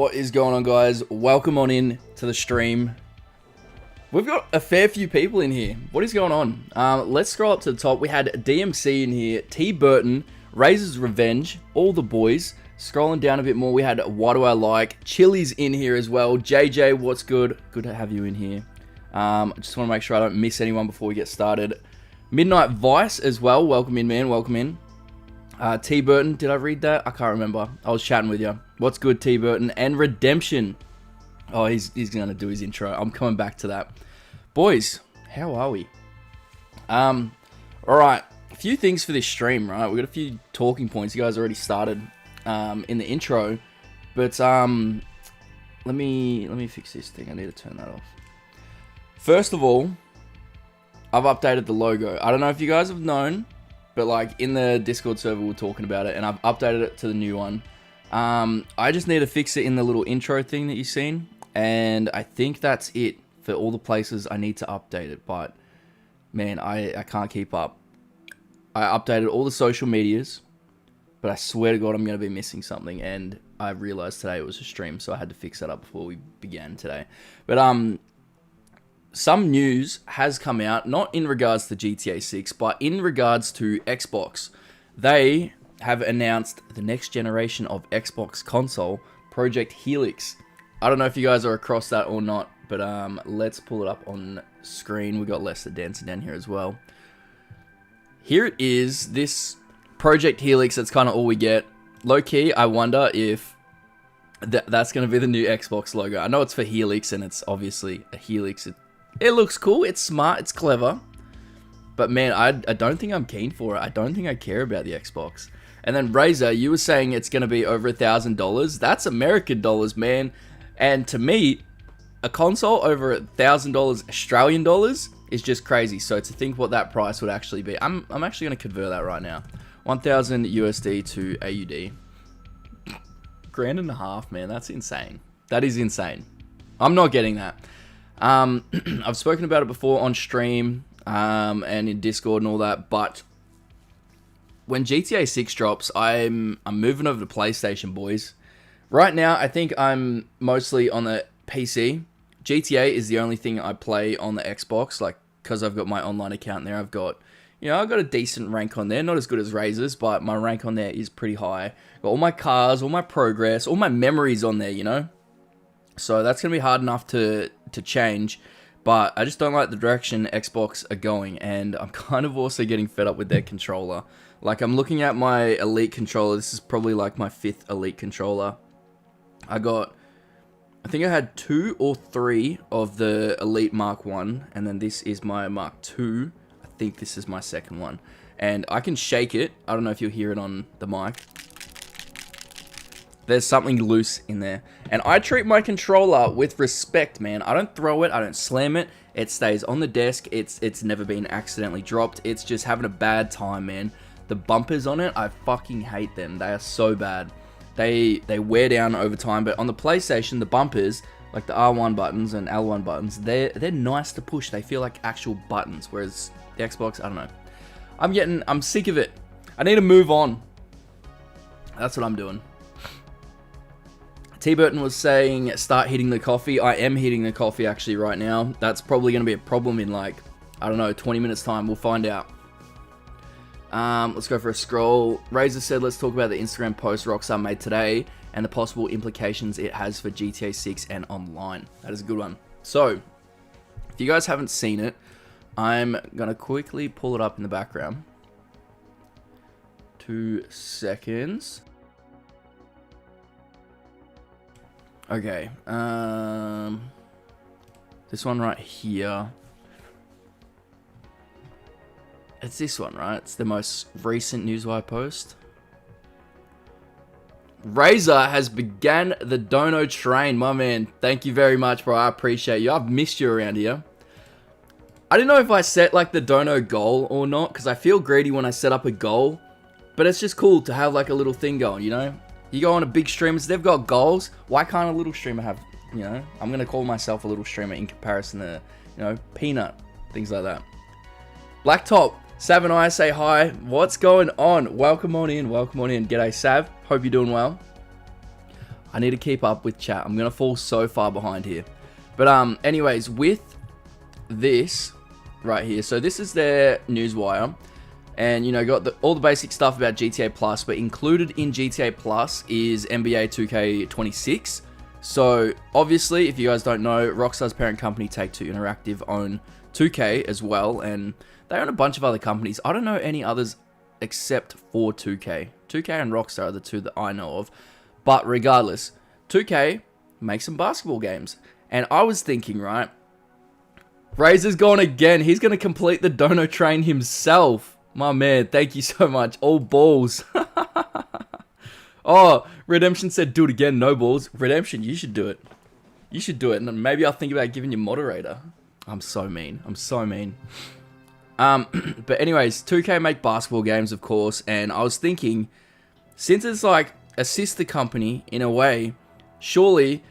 What is going on, guys? Welcome on in to the stream. We've got a fair few people in here. What is going on? Let's scroll up to the top. We had DMC in here, T Burton, Razer's Revenge, all the boys. Scrolling down a bit more, we had What Do I Like, Chili's in here as well. JJ, what's good? Good to have you in here. I just want to make sure I don't miss anyone before we get started. Midnight Vice as well. Welcome in, man. Welcome in. T Burton, did I read that? I can't remember. I was chatting with you. What's good, T Burton? And Redemption. Oh, he's going to do his intro. I'm coming back to that. Boys, how are we? Alright, a few things for this stream, right? We've got a few talking points. You guys already started in the intro. But let me fix this thing. I need to turn that off. First of all, I've updated the logo. I don't know if you guys have known, but like in the Discord server we're talking about it, and I've updated it to the new one. I just need to fix it in the little intro thing that you've seen, and I think that's it for all the places I need to update it. But man, I can't keep up. I updated all the social medias, but I swear to God I'm going to be missing something, and I realized today it was a stream, so I had to fix that up before we began today. But some news has come out, not in regards to GTA 6, but in regards to Xbox. They have announced the next generation of Xbox console, Project Helix. I don't know if you guys are across that or not, but let's pull it up on screen. We got Lester dancing down here as well. Here it is, this Project Helix. That's kind of all we get. Low key, I wonder if that's going to be the new Xbox logo. I know it's for Helix, and it's obviously a Helix. It looks cool, it's smart, it's clever. But man, I don't think I'm keen for it. I don't think I care about the Xbox. And then Razer, you were saying it's going to be over $1,000. That's American dollars, man. And to me, a console over $1,000 Australian dollars is just crazy. So to think what that price would actually be, I'm actually going to convert that right now. 1,000 USD to AUD. $1,500, man. That's insane. That is insane. I'm not getting that. I've spoken about it before on stream and in Discord and all that, but when GTA 6 drops, I'm moving over to PlayStation, boys. Right now, I think I'm mostly on the PC. GTA is the only thing I play on the Xbox, like, because I've got my online account there. I've got a decent rank on there. Not as good as Razer's, but my rank on there is pretty high. Got all my cars, all my progress, all my memories on there, you know? So that's going to be hard enough to change, but I just don't like the direction Xbox are going, and I'm kind of also getting fed up with their controller. Like, I'm looking at my Elite controller. This is probably like my 5th Elite controller. I think I had 2 or 3 of the Elite Mark 1, and then this is my Mark 2. I think this is my 2nd one, and I can shake it. I don't know if you'll hear it on the mic. There's something loose in there. And I treat my controller with respect, man. I don't throw it. I don't slam it. It stays on the desk. It's never been accidentally dropped. It's just having a bad time, man. The bumpers on it, I fucking hate them. They are so bad. They wear down over time. But on the PlayStation, the bumpers, like the R1 buttons and L1 buttons, they're nice to push. They feel like actual buttons. Whereas the Xbox, I don't know. I'm sick of it. I need to move on. That's what I'm doing. T Burton was saying, start heating the coffee. I am heating the coffee actually right now. That's probably going to be a problem in like, I don't know, 20 minutes time. We'll find out. Let's go for a scroll. Razer said, let's talk about the Instagram post Rockstar made today and the possible implications it has for GTA 6 and online. That is a good one. So, if you guys haven't seen it, I'm going to quickly pull it up in the background. 2 seconds. Okay, this one right here. It's this one, right? It's the most recent Newswire post. Razer has began the dono train, my man. Thank you very much, bro. I appreciate you. I've missed you around here. I didn't know if I set like the dono goal or not, because I feel greedy when I set up a goal. But it's just cool to have like a little thing going, you know? You go on a big streamers, they've got goals. Why can't a little streamer have, you know? I'm going to call myself a little streamer in comparison to, you know, Peanut. Things like that. Blacktop, Sav and I say hi. What's going on? Welcome on in. Welcome on in. G'day, Sav. Hope you're doing well. I need to keep up with chat. I'm gonna fall so far behind here. But anyways, with this right here, so this is their newswire, and you know, got all the basic stuff about GTA Plus, but included in GTA Plus is NBA 2K26. So obviously, if you guys don't know, Rockstar's parent company Take-Two Interactive own 2K as well, and they own a bunch of other companies. I don't know any others except for 2K. 2K and Rockstar are the two that I know of. But regardless, 2K makes some basketball games. And I was thinking, right, Razer's gone again. He's going to complete the dono train himself. My man, thank you so much. All balls. Oh, Redemption said do it again, no balls. Redemption, you should do it. You should do it. And maybe I'll think about giving you moderator. I'm so mean. I'm so mean. But anyways, 2K make basketball games, of course. And I was thinking, since it's like a sister company in a way, surely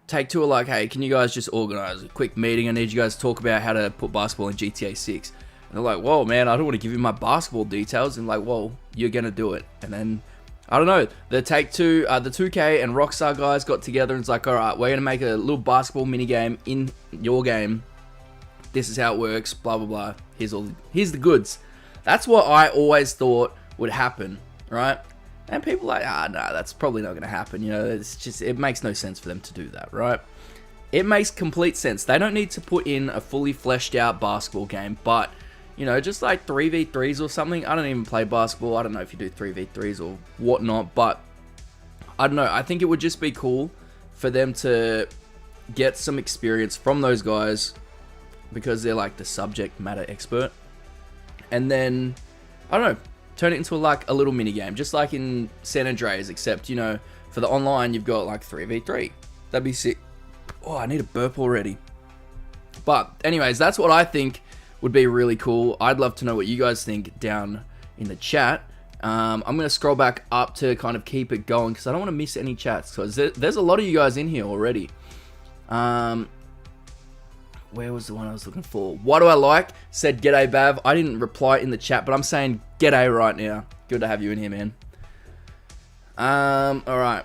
Take-Two are like, hey, can you guys just organize a quick meeting? I need you guys to talk about how to put basketball in GTA 6. And they're like, whoa, man, I don't want to give you my basketball details. And like, whoa, you're going to do it. And then, I don't know, the Take-Two, the 2K and Rockstar guys got together and it's like, all right, we're going to make a little basketball mini game in your game. This is how it works, blah, blah, blah. Here's the goods. That's what I always thought would happen, right? And people are like, no, that's probably not going to happen. You know, it's just, it makes no sense for them to do that, right? It makes complete sense. They don't need to put in a fully fleshed out basketball game, but, you know, just like 3v3s or something. I don't even play basketball. I don't know if you do 3v3s or whatnot, but I don't know. I think it would just be cool for them to get some experience from those guys because they're like the subject matter expert. And then, I don't know, turn it into like a little mini game, just like in San Andreas, except, you know, for the online, you've got like 3v3. That'd be sick. Oh, I need a burp already. But anyways, that's what I think would be really cool. I'd love to know what you guys think down in the chat. I'm going to scroll back up to kind of keep it going because I don't want to miss any chats. Because there's a lot of you guys in here already. Where was the one I was looking for? What do I like? Said g'day Bav. I didn't reply in the chat, but I'm saying g'day right now. Good to have you in here, man. Alright.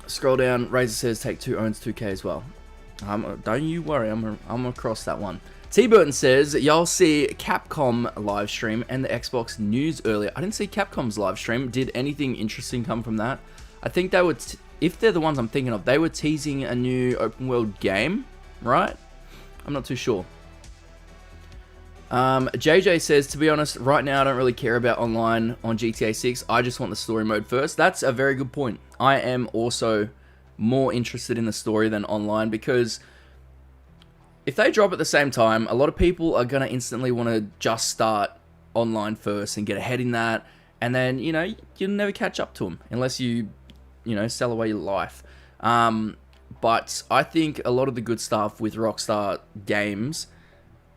Scroll down. Razer says Take-Two owns 2K as well. Don't you worry, I'm across that one. T Burton says, y'all see Capcom live stream and the Xbox news earlier. I didn't see Capcom's live stream. Did anything interesting come from that? I think they would, if they're the ones I'm thinking of, they were teasing a new open world game, right? I'm not too sure. JJ says, to be honest, right now I don't really care about online on GTA 6. I just want the story mode first. That's a very good point. I am also more interested in the story than online because if they drop at the same time, a lot of people are going to instantly want to just start online first and get ahead in that. And then, you know, you'll never catch up to them unless you know, sell away your life. But I think a lot of the good stuff with Rockstar games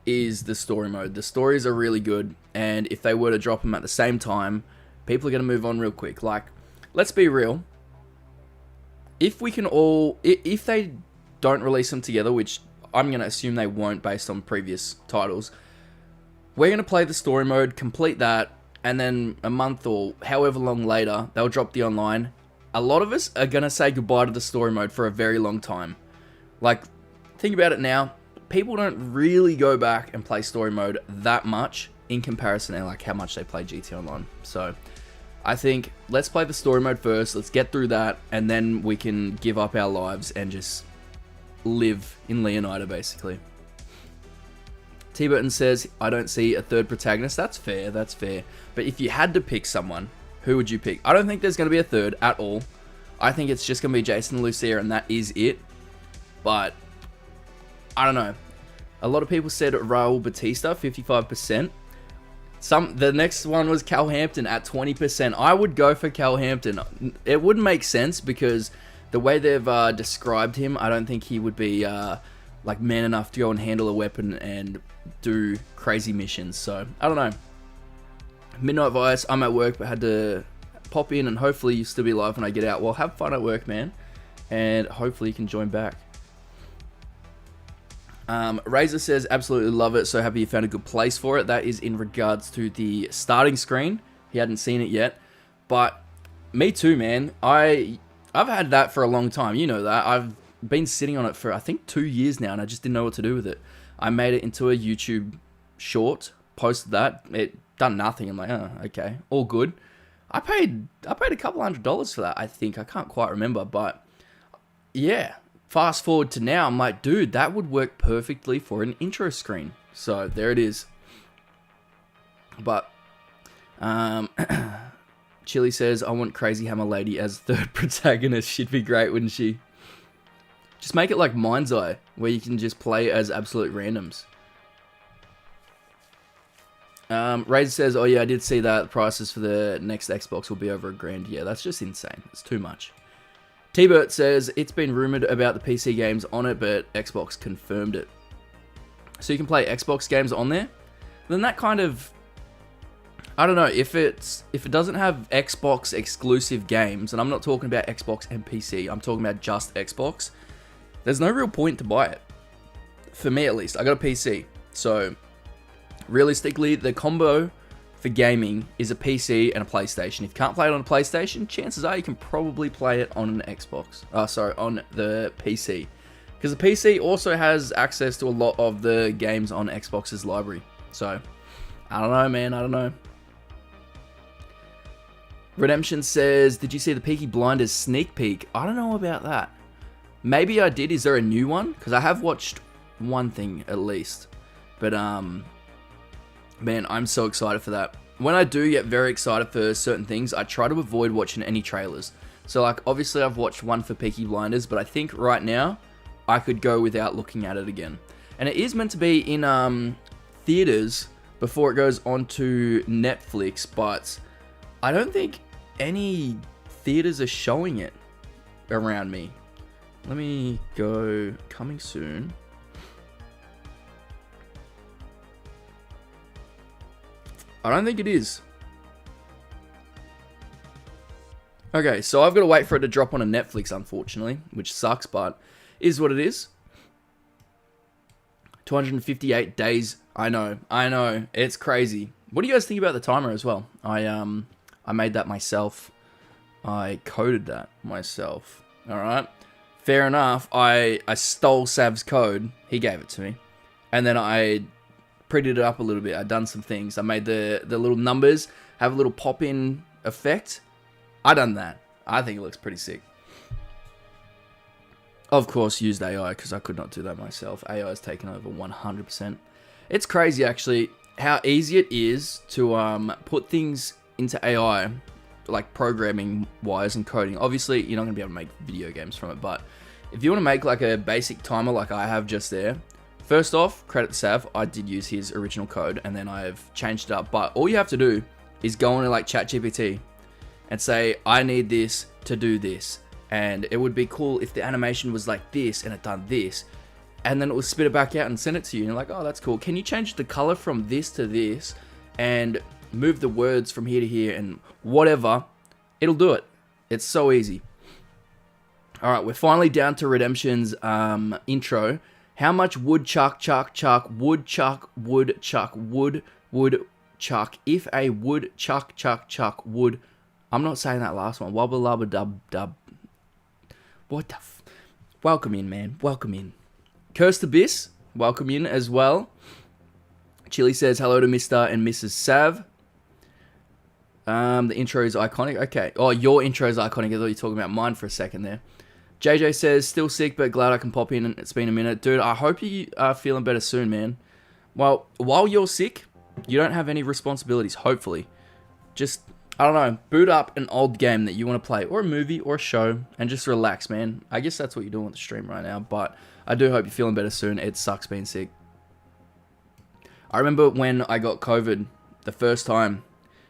is the story mode. The stories are really good, and if they were to drop them at the same time, people are going to move on real quick. Like, let's be real. If they don't release them together, which I'm going to assume they won't based on previous titles, we're going to play the story mode, complete that, and then a month or however long later, they'll drop the online. A lot of us are going to say goodbye to the story mode for a very long time. Like, think about it now. People don't really go back and play story mode that much in comparison to like how much they play GT Online. So, I think let's play the story mode first. Let's get through that, and then we can give up our lives and just live in Leonida, basically. T Burton says, I don't see a third protagonist. That's fair, that's fair. But if you had to pick someone, who would you pick? I don't think there's going to be a third at all. I think it's just going to be Jason and Lucia, and that is it. But, I don't know. A lot of people said Raul Batista, 55%. The next one was Cal Hampton at 20%. I would go for Cal Hampton. It wouldn't make sense because the way they've described him, I don't think he would be like man enough to go and handle a weapon and do crazy missions. So, I don't know. Midnight Vice, I'm at work but had to pop in and hopefully you'll still be live when I get out. Well, have fun at work, man. And hopefully you can join back. Razer says, absolutely love it. So happy you found a good place for it. That is in regards to the starting screen. He hadn't seen it yet. But me too, man. I I've had that for a long time. You know that. I've been sitting on it for, I think, 2 years now, and I just didn't know what to do with it. I made it into a YouTube short, posted that. It done nothing. I'm like, oh, okay, all good. I paid a couple $100 for that, I think. I can't quite remember, but yeah. Fast forward to now, I'm like, dude, that would work perfectly for an intro screen. So there it is. But Chili says, I want Crazy Hammer Lady as third protagonist. She'd be great, wouldn't she? Just make it like Mind's Eye, where you can just play as absolute randoms. Razer says, oh yeah, I did see that. The prices for the next Xbox will be over $1,000. Yeah, that's just insane. It's too much. T-Bert says, it's been rumored about the PC games on it, but Xbox confirmed it. So you can play Xbox games on there? Then that kind of... I don't know, if it doesn't have Xbox exclusive games, and I'm not talking about Xbox and PC, I'm talking about just Xbox, there's no real point to buy it. For me at least. I got a PC. So, realistically, the combo for gaming is a PC and a PlayStation. If you can't play it on a PlayStation, chances are you can probably play it on an Xbox. On the PC. Because the PC also has access to a lot of the games on Xbox's library. So, I don't know, man. I don't know. Redemption says, did you see the Peaky Blinders sneak peek? I don't know about that. Maybe I did. Is there a new one? Because I have watched one thing at least. But, man, I'm so excited for that. When I do get very excited for certain things, I try to avoid watching any trailers. So, like, obviously I've watched one for Peaky Blinders, but I think right now I could go without looking at it again. And it is meant to be in theaters before it goes onto Netflix, but I don't think any theaters are showing it around me. Let me go, coming soon. I don't think it is. Okay, so I've got to wait for it to drop on a Netflix, unfortunately, which sucks, but is what it is. 258 days. I know. It's crazy. What do you guys think about the timer as well? I made that myself. I coded that myself. Alright. Fair enough. I stole Sav's code. He gave it to me. And then I prettied it up a little bit. I've done some things. I made the little numbers have a little pop-in effect. I done that. I think it looks pretty sick. Of course, used AI because I could not do that myself. AI has taken over 100%. It's crazy, actually, how easy it is to put things into AI, like programming-wise and coding. Obviously, you're not going to be able to make video games from it, but if you want to make like a basic timer like I have just there, first off, credit to Sav, I did use his original code, and then I've changed it up. But all you have to do is go into like ChatGPT and say, I need this to do this. And it would be cool if the animation was like this and it done this. And then it will spit it back out and send it to you. And you're like, oh, that's cool. Can you change the color from this to this and move the words from here to here and whatever? It'll do it. It's so easy. All right, we're finally down to Redemption's intro. How much would chuck, would chuck, if a would chuck, would... I'm not saying that last one. Wubba lubba dub dub. What the welcome in, man. Welcome in. Cursed Abyss, welcome in as well. Chili says hello to Mr. and Mrs. Sav. The intro is iconic. Okay. Oh, your intro is iconic. I thought you were talking about mine for a second there. JJ says, still sick, but glad I can pop in. It's been a minute. Dude, I hope you are feeling better soon, man. Well, while you're sick, you don't have any responsibilities, hopefully. Just, I don't know, boot up an old game that you want to play, or a movie, or a show, and just relax, man. I guess that's what you're doing with the stream right now, but I do hope you're feeling better soon. It sucks being sick. I remember when I got COVID the first time,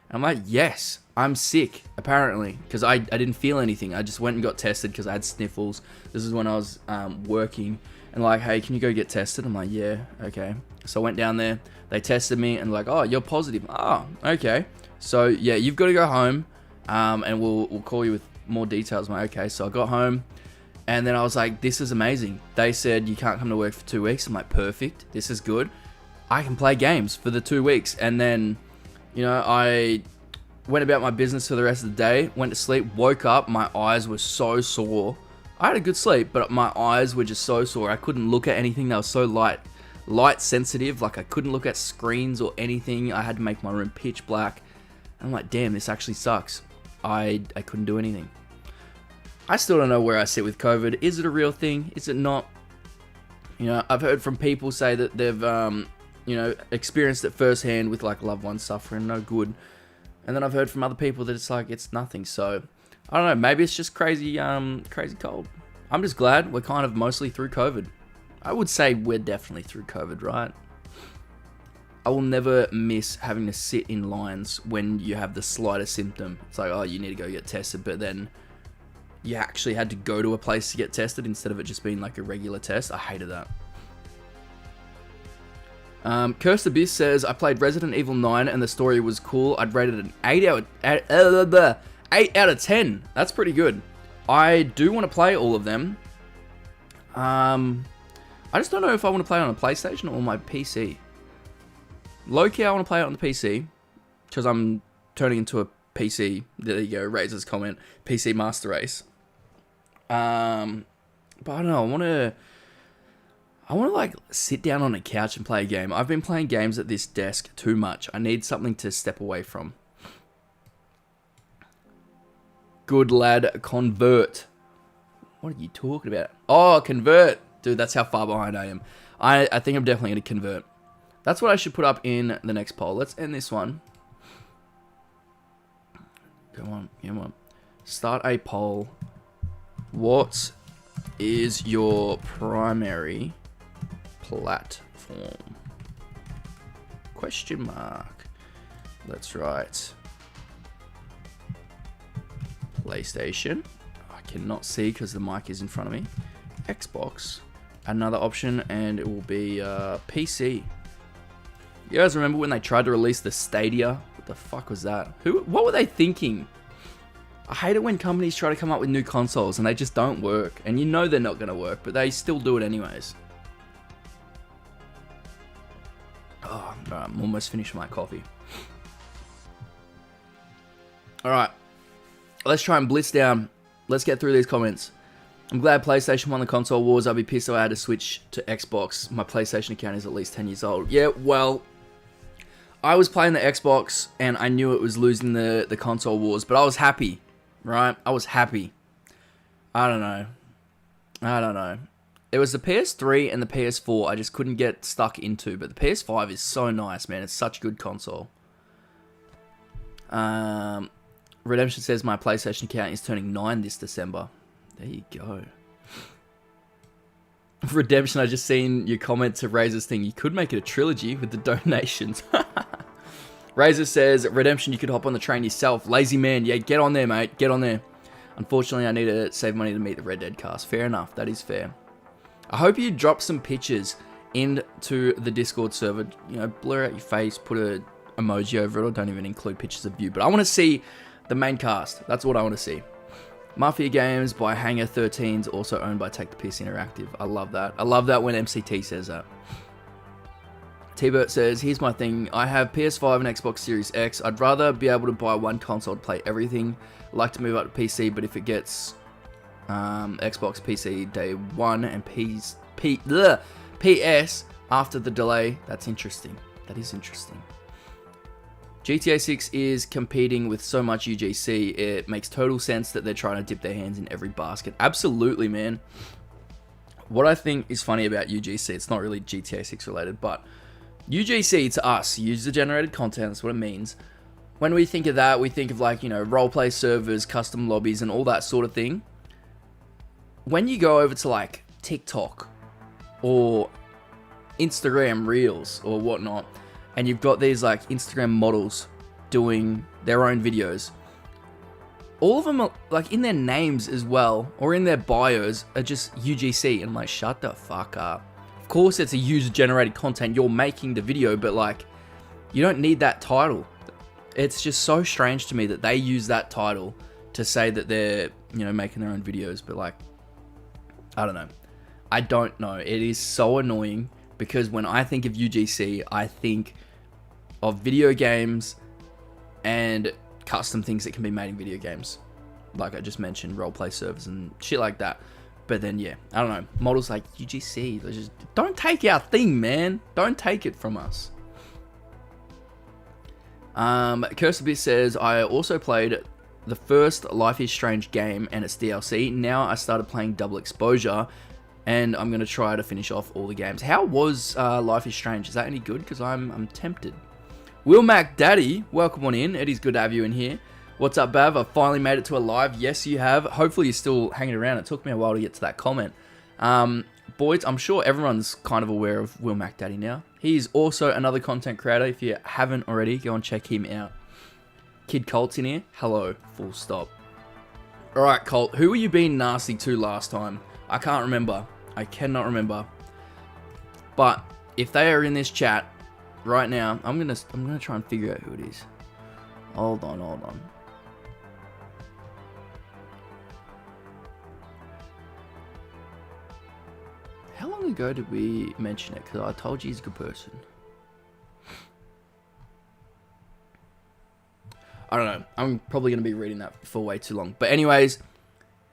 and I'm like, yes, I'm sick, apparently, because I didn't feel anything. I just went and got tested because I had sniffles. This is when I was working, and like, hey, can you go get tested? I'm like, yeah, okay. So I went down there, they tested me, and like, oh, you're positive. Oh, okay. So yeah, you've got to go home, and we'll call you with more details. I'm like, okay. So I got home, and then I was like, this is amazing. They said you can't come to work for 2 weeks. I'm like, perfect. This is good. I can play games for the 2 weeks, and then, you know, I Went about my business for the rest of the day. Went to sleep. Woke up. My eyes were so sore. I had a good sleep, but my eyes were just so sore. I couldn't look at anything. They were so light sensitive. Like, I couldn't look at screens or anything. I had to make my room pitch black. I'm like, damn, this actually sucks. I couldn't do anything. I still don't know where I sit with COVID. Is it a real thing? Is it not? You know, I've heard from people say that they've, you know, experienced it firsthand with like loved ones suffering, no good. And then I've heard from other people that it's like, it's nothing. So, I don't know. Maybe it's just crazy cold. I'm just glad we're kind of mostly through COVID. I would say we're definitely through COVID, right? I will never miss having to sit in lines when you have the slightest symptom. It's like, oh, you need to go get tested, but then you actually had to go to a place to get tested instead of it just being like a regular test. I hated that. Cursed Abyss says, I played Resident Evil 9 and the story was cool. I'd rate it an 8 out of 10. That's pretty good. I do want to play all of them. I just don't know if I want to play it on a PlayStation or on my PC. Low-key, I want to play it on the PC because I'm turning into a PC. There you go, Razer's comment. PC Master Race. But I don't know. I want to like sit down on a couch and play a game. I've been playing games at this desk too much. I need something to step away from. Good lad, convert. What are you talking about? Oh, convert. Dude, that's how far behind I am. I think I'm definitely going to convert. That's what I should put up in the next poll. Let's end this one. Come on, come on. Start a poll. What is your primary platform? Question mark. Let's write PlayStation. I cannot see because the mic is in front of me. Xbox. Another option, and it will be PC. You guys remember when they tried to release the Stadia? What the fuck was that? What were they thinking? I hate it when companies try to come up with new consoles and they just don't work. And you know they're not going to work, but they still do it anyways. Oh, alright, I'm almost finished my coffee. Alright, let's try and blitz down. Let's get through these comments. I'm glad PlayStation won the console wars. I'd be pissed if I had to switch to Xbox. My PlayStation account is at least 10 years old. Yeah, well, I was playing the Xbox and I knew it was losing the console wars, but I was happy, right? I was happy. I don't know. It was the PS3 and the PS4 I just couldn't get stuck into, but the PS5 is so nice, man. It's such a good console. Redemption says my PlayStation account is turning 9 this December. There you go. Redemption, I just seen your comment to Razer's thing. You could make it a trilogy with the donations. Razer says, Redemption, you could hop on the train yourself. Lazy man. Yeah, get on there, mate. Get on there. Unfortunately, I need to save money to meet the Red Dead cast. Fair enough. That is fair. I hope you drop some pictures into the Discord server. You know, blur out your face, put an emoji over it, or don't even include pictures of you. But I want to see the main cast. That's what I want to see. Mafia Games by Hangar 13's also owned by Take the Piss Interactive. I love that. I love that when MCT says that. T-Bert says, here's my thing. I have PS5 and Xbox Series X. I'd rather be able to buy one console to play everything. I'd like to move up to PC, but if it gets Xbox PC day one and PS after the delay, that's interesting. That is interesting. GTA 6 is competing with so much UGC, it makes total sense that they're trying to dip their hands in every basket. Absolutely, man. What I think is funny about UGC, it's not really GTA 6 related, but UGC to us, user-generated content, that's what it means. When we think of that, we think of like, you know, roleplay servers, custom lobbies, and all that sort of thing. When you go over to like TikTok or Instagram Reels or whatnot, and you've got these like Instagram models doing their own videos. All of them are like in their names as well, or in their bios are just UGC. And I'm like, shut the fuck up. Of course it's a user generated content. You're making the video, but like, you don't need that title. It's just so strange to me that they use that title to say that they're, you know, making their own videos. But like, I don't know. I don't know. It is so annoying because when I think of UGC, I think of video games and custom things that can be made in video games. Like I just mentioned, roleplay servers and shit like that. But then, yeah, I don't know. Models like UGC, just don't take our thing, man. Don't take it from us. Curse Abyss says, I also played the first Life is Strange game and its DLC. Now I started playing Double Exposure, and I'm going to try to finish off all the games. How was Life is Strange? Is that any good? Because I'm tempted. Will Mac Daddy, welcome on in. It is good to have you in here. What's up, Bav? I finally made it to a live. Yes, you have. Hopefully, you're still hanging around. It took me a while to get to that comment. Boys, I'm sure everyone's kind of aware of Will Mac Daddy now. He's also another content creator. If you haven't already, go and check him out. Kid Colt's in here. Hello. Full stop. All right, Colt. Who were you being nasty to last time? I can't remember. I cannot remember. But if they are in this chat right now, I'm gonna try and figure out who it is. Hold on. How long ago did we mention it? Because I told you he's a good person. I don't know. I'm probably going to be reading that for way too long. But anyways,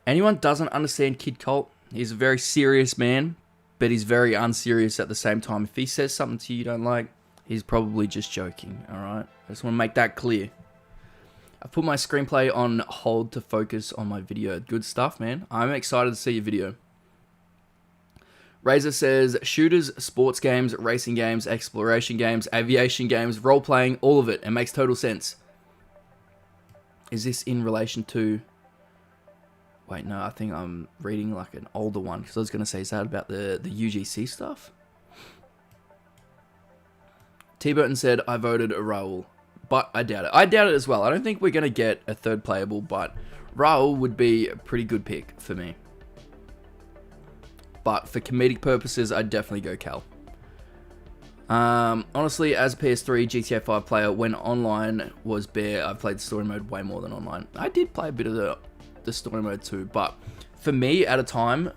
anyone doesn't understand Kid Colt, he's a very serious man, but he's very unserious at the same time. If he says something to you you don't like, he's probably just joking, alright? I just want to make that clear. I put my screenplay on hold to focus on my video. Good stuff, man. I'm excited to see your video. Razer says, shooters, sports games, racing games, exploration games, aviation games, role-playing, all of it. It makes total sense. Is this in relation to... Wait, no, I think I'm reading like an older one. Because I was going to say, is that about the UGC stuff? T. Burton said, I voted Raul. But I doubt it. I doubt it as well. I don't think we're going to get a third playable, but Raul would be a pretty good pick for me. But for comedic purposes, I'd definitely go Cal. Honestly, as a PS3 GTA 5 player, when online was bare, I've played the story mode way more than online. I did play a bit of the story mode too, but for me, at a time,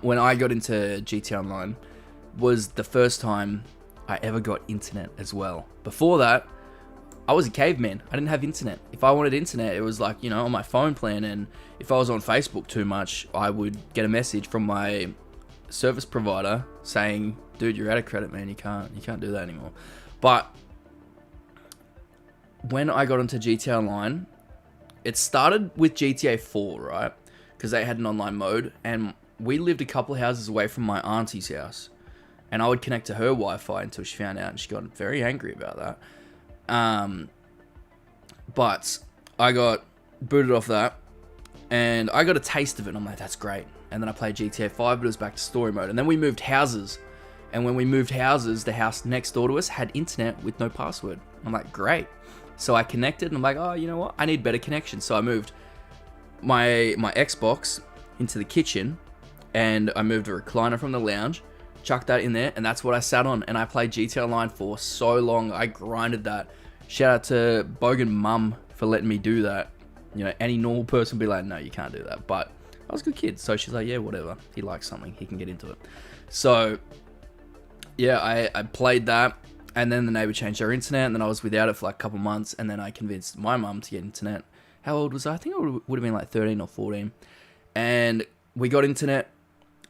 when I got into GTA Online, was the first time I ever got internet as well. Before that, I was a caveman. I didn't have internet. If I wanted internet, it was like, you know, on my phone plan, and if I was on Facebook too much, I would get a message from my service provider saying, dude, you're out of credit, man. You can't do that anymore. But when I got into GTA Online, it started with GTA 4, right? Because they had an online mode, and we lived a couple of houses away from my auntie's house, and I would connect to her Wi-Fi until she found out, and she got very angry about that. But I got booted off that, and I got a taste of it, and I'm like, that's great. And then I played GTA 5, but it was back to story mode. And then we moved houses, and when we moved houses, the house next door to us had internet with no password. I'm like, great. So I connected, and I'm like, oh, you know what? I need better connection. So I moved my Xbox into the kitchen, and I moved a recliner from the lounge, chucked that in there, and that's what I sat on. And I played GTA Online for so long. I grinded that. Shout out to Bogan Mum for letting me do that. You know, any normal person would be like, no, you can't do that. But I was a good kid, so she's like, yeah, whatever. He likes something, he can get into it. So, yeah, I played that, and then the neighbor changed their internet, and then I was without it for like a couple months, and then I convinced my mum to get internet. How old was I? I think I would have been like 13 or 14. And we got internet,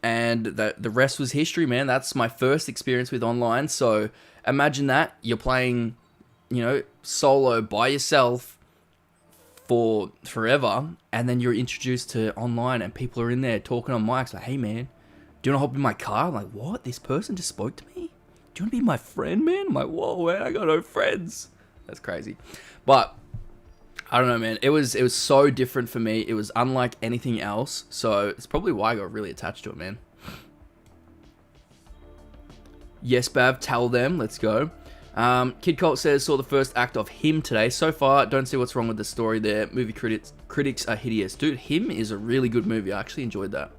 and the rest was history, man. That's my first experience with online. So imagine that. You're playing, you know, solo by yourself for forever, and then you're introduced to online, and people are in there talking on mics like, hey, man, do you want to hop in my car? I'm like, what? This person just spoke to me? Do you want to be my friend, man? I'm like, whoa, man, I got no friends. That's crazy. But I don't know, man. It was so different for me. It was unlike anything else. So it's probably why I got really attached to it, man. Yes, Bav, tell them. Let's go. Kid Colt says, saw the first act of Him today. So far, don't see what's wrong with the story there. Movie critics are hideous. Dude, Him is a really good movie. I actually enjoyed that.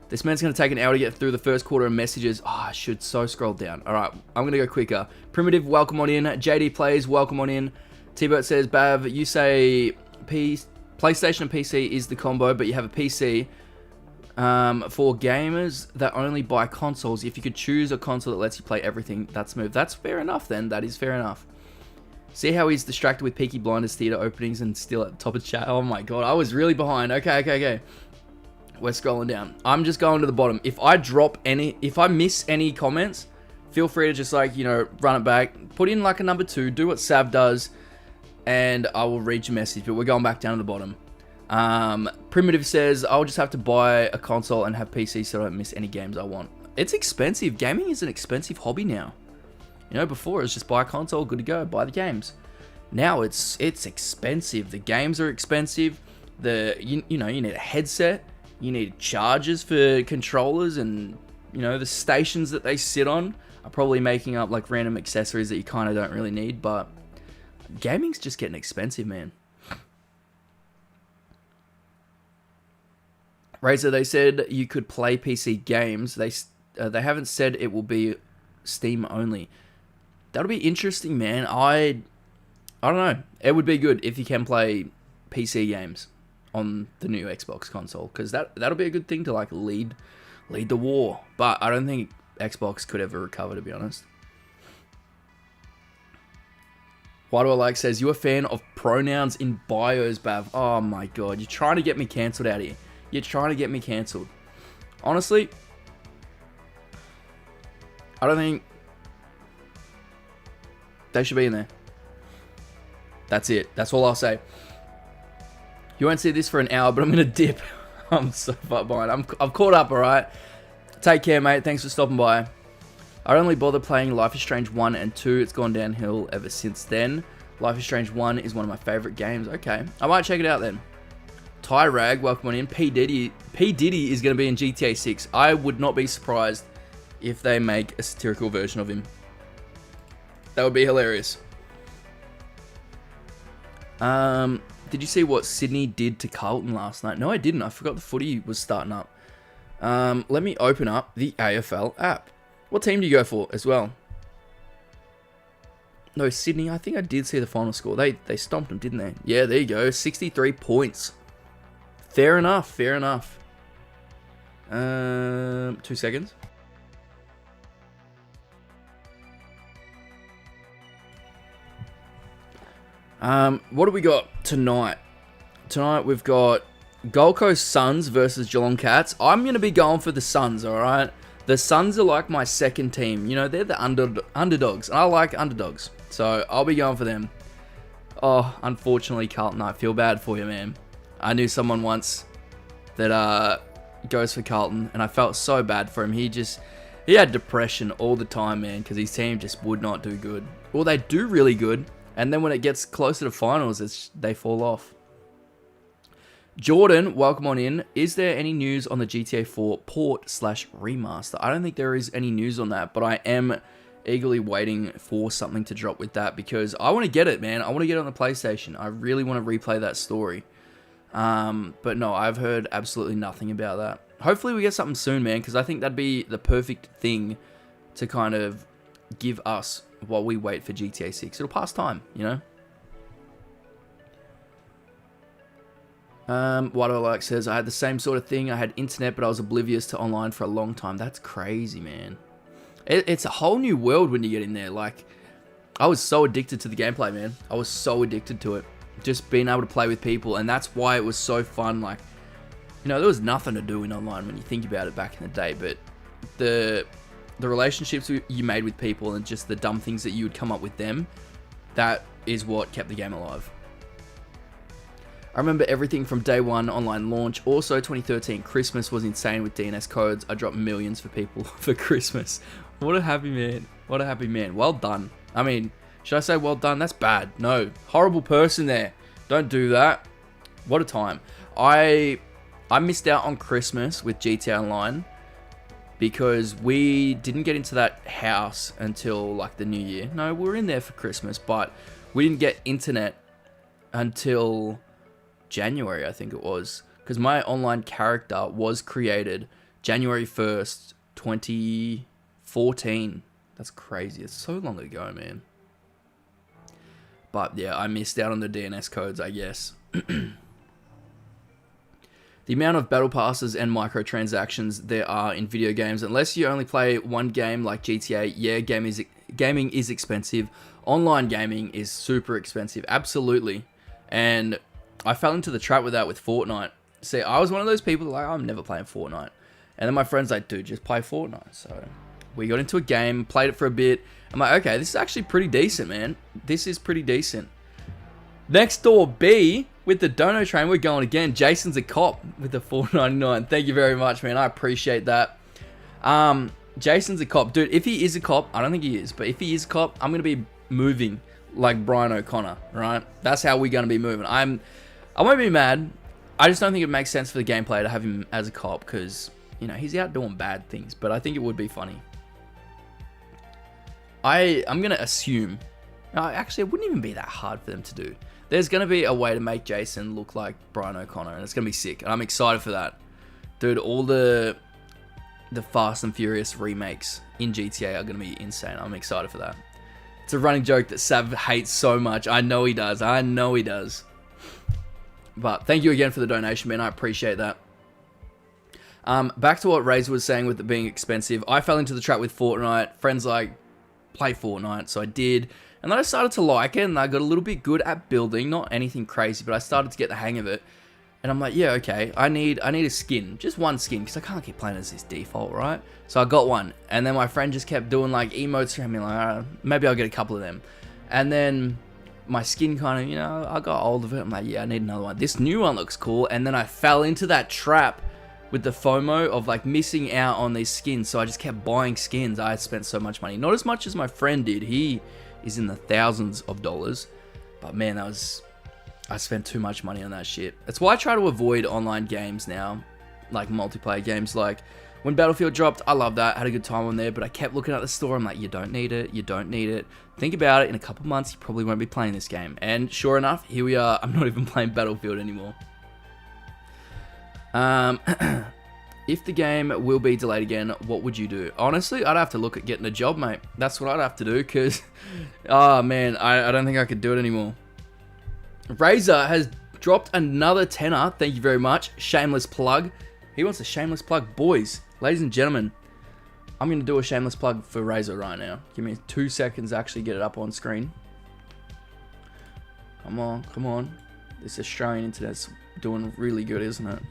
This man's going to take an hour to get through the first quarter of messages. Oh, I should so scroll down. All right, I'm going to go quicker. Primitive, welcome on in. JD Plays, welcome on in. T-Bert says, Bav, you say PlayStation and PC is the combo, but you have a PC for gamers that only buy consoles. If you could choose a console that lets you play everything, that's smooth. That's fair enough then. That is fair enough. See how he's distracted with Peaky Blinders theater openings and still at the top of the chat. Oh my god, I was really behind. Okay. We're scrolling down. I'm just going to the bottom. If I miss any comments, feel free to just like, run it back. Put in like a number 2. Do what Sav does. And I will read your message. But we're going back down to the bottom. Primitive says, I'll just have to buy a console and have PC so I don't miss any games I want. It's expensive. Gaming is an expensive hobby now. Before it was just buy a console, good to go, buy the games. Now it's expensive. The games are expensive. You need a headset. You need chargers for controllers, and the stations that they sit on are probably making up like random accessories that you kind of don't really need. But gaming's just getting expensive, man. Razer, they said you could play PC games. They haven't said it will be Steam only. That'll be interesting, man. I don't know. It would be good if you can play PC games on the new Xbox console, because that'll be a good thing to like lead the war. But I don't think Xbox could ever recover, to be honest. Why do I like says, you a fan of pronouns in bios, Bav? Oh my god, you're trying to get me cancelled out here. You're trying to get me cancelled. Honestly, I don't think they should be in there. That's it. That's all I'll say. You won't see this for an hour, but I'm going to dip. I'm so far behind. I'm caught up, alright? Take care, mate. Thanks for stopping by. I only bother playing Life is Strange 1 and 2. It's gone downhill ever since then. Life is Strange 1 is one of my favourite games. Okay. I might check it out then. Ty Rag, welcome on in. P. Diddy is going to be in GTA 6. I would not be surprised if they make a satirical version of him. That would be hilarious. Did you see what Sydney did to Carlton last night? No, I didn't. I forgot the footy was starting up. Let me open up the AFL app. What team do you go for as well? No, Sydney. I think I did see the final score. They stomped them, didn't they? Yeah, there you go. 63 points. Fair enough. 2 seconds. What do we got tonight? Tonight we've got Gold Coast Suns versus Geelong Cats. I'm going to be going for the Suns, alright? The Suns are like my second team. They're the underdogs. And I like underdogs. So I'll be going for them. Oh, unfortunately, Carlton, I feel bad for you, man. I knew someone once that goes for Carlton, and I felt so bad for him. He had depression all the time, man, because his team just would not do good. Well, they do really good. And then when it gets closer to finals, they fall off. Jordan, welcome on in. Is there any news on the GTA 4 port/remaster? I don't think there is any news on that, but I am eagerly waiting for something to drop with that, because I want to get it, man. I want to get it on the PlayStation. I really want to replay that story. But no, I've heard absolutely nothing about that. Hopefully we get something soon, man, because I think that'd be the perfect thing to kind of give us while we wait for GTA 6. It'll pass time, What do I like says, I had the same sort of thing. I had internet, but I was oblivious to online for a long time. That's crazy, man. It's a whole new world when you get in there. Like, I was so addicted to the gameplay, man. I was so addicted to it. Just being able to play with people, and that's why it was so fun. Like, there was nothing to do in online when you think about it back in the day, but the relationships you made with people and just the dumb things that you would come up with them, that is what kept the game alive. I remember everything from day one online launch. Also, 2013 Christmas was insane with DNS codes. I dropped millions for people for Christmas. What a happy man. What a happy man. Well done. I mean, should I say well done? That's bad. No. Horrible person there. Don't do that. What a time. I missed out on Christmas with GTA Online because we didn't get into that house until like the new year. No, we were in there for Christmas, but we didn't get internet until January, I think it was, because my online character was created January 1st, 2014. That's crazy. It's so long ago, man. But yeah, I missed out on the DNS codes, I guess. The amount of battle passes and microtransactions there are in video games, unless you only play one game like GTA, yeah, gaming is expensive. Online gaming is super expensive, absolutely. And I fell into the trap with that with Fortnite. See, I was one of those people like, I'm never playing Fortnite. And then my friend's like, dude, just play Fortnite. So we got into a game, played it for a bit. I'm like, okay, this is actually pretty decent, man. This is pretty decent. Next door B, with the dono train, we're going again. Jason's a cop with the $4.99. Thank you very much, man. I appreciate that. Jason's a cop. Dude, if he is a cop, I don't think he is, but if he is a cop, I'm going to be moving like Brian O'Connor, right? That's how we're going to be moving. I won't be mad. I just don't think it makes sense for the gameplay to have him as a cop because, you know, he's out doing bad things, but I think it would be funny. I'm going to assume, actually, it wouldn't even be that hard for them to do. There's going to be a way to make Jason look like Brian O'Connor, and it's going to be sick, and I'm excited for that. Dude, all the Fast and Furious remakes in GTA are going to be insane. I'm excited for that. It's a running joke that Sav hates so much. I know he does. I know he does. But thank you again for the donation, man. I appreciate that. Back to what Razer was saying with it being expensive. I fell into the trap with Fortnite. Friends like, play Fortnite, so I did. And then I started to like it, and I got a little bit good at building. Not anything crazy, but I started to get the hang of it. And I'm like, yeah, okay, I need a skin. Just one skin, because I can't keep playing as this default, right? So I got one. And then my friend just kept doing, like, emotes for me. Like, maybe I'll get a couple of them. And then my skin kind of, you know, I got hold of it. I'm like, yeah, I need another one. This new one looks cool. And then I fell into that trap with the FOMO of, like, missing out on these skins. So I just kept buying skins. I spent so much money. Not as much as my friend did. He is in the thousands of dollars. But, man, I spent too much money on that shit. That's why I try to avoid online games now. Like, multiplayer games. Like, when Battlefield dropped, I loved that. Had a good time on there. But I kept looking at the store. I'm like, you don't need it. You don't need it. Think about it. In a couple months, you probably won't be playing this game. And sure enough, here we are. I'm not even playing Battlefield anymore. If the game will be delayed again, what would you do? Honestly, I'd have to look at getting a job, mate. That's what I'd have to do, because, oh man, I don't think I could do it anymore. Razer has dropped another tenner. Thank you very much. Shameless plug. He wants a shameless plug. Boys, ladies and gentlemen, I'm going to do a shameless plug for Razer right now. Give me 2 seconds to actually get it up on screen. Come on, come on. This Australian internet's doing really good, isn't it?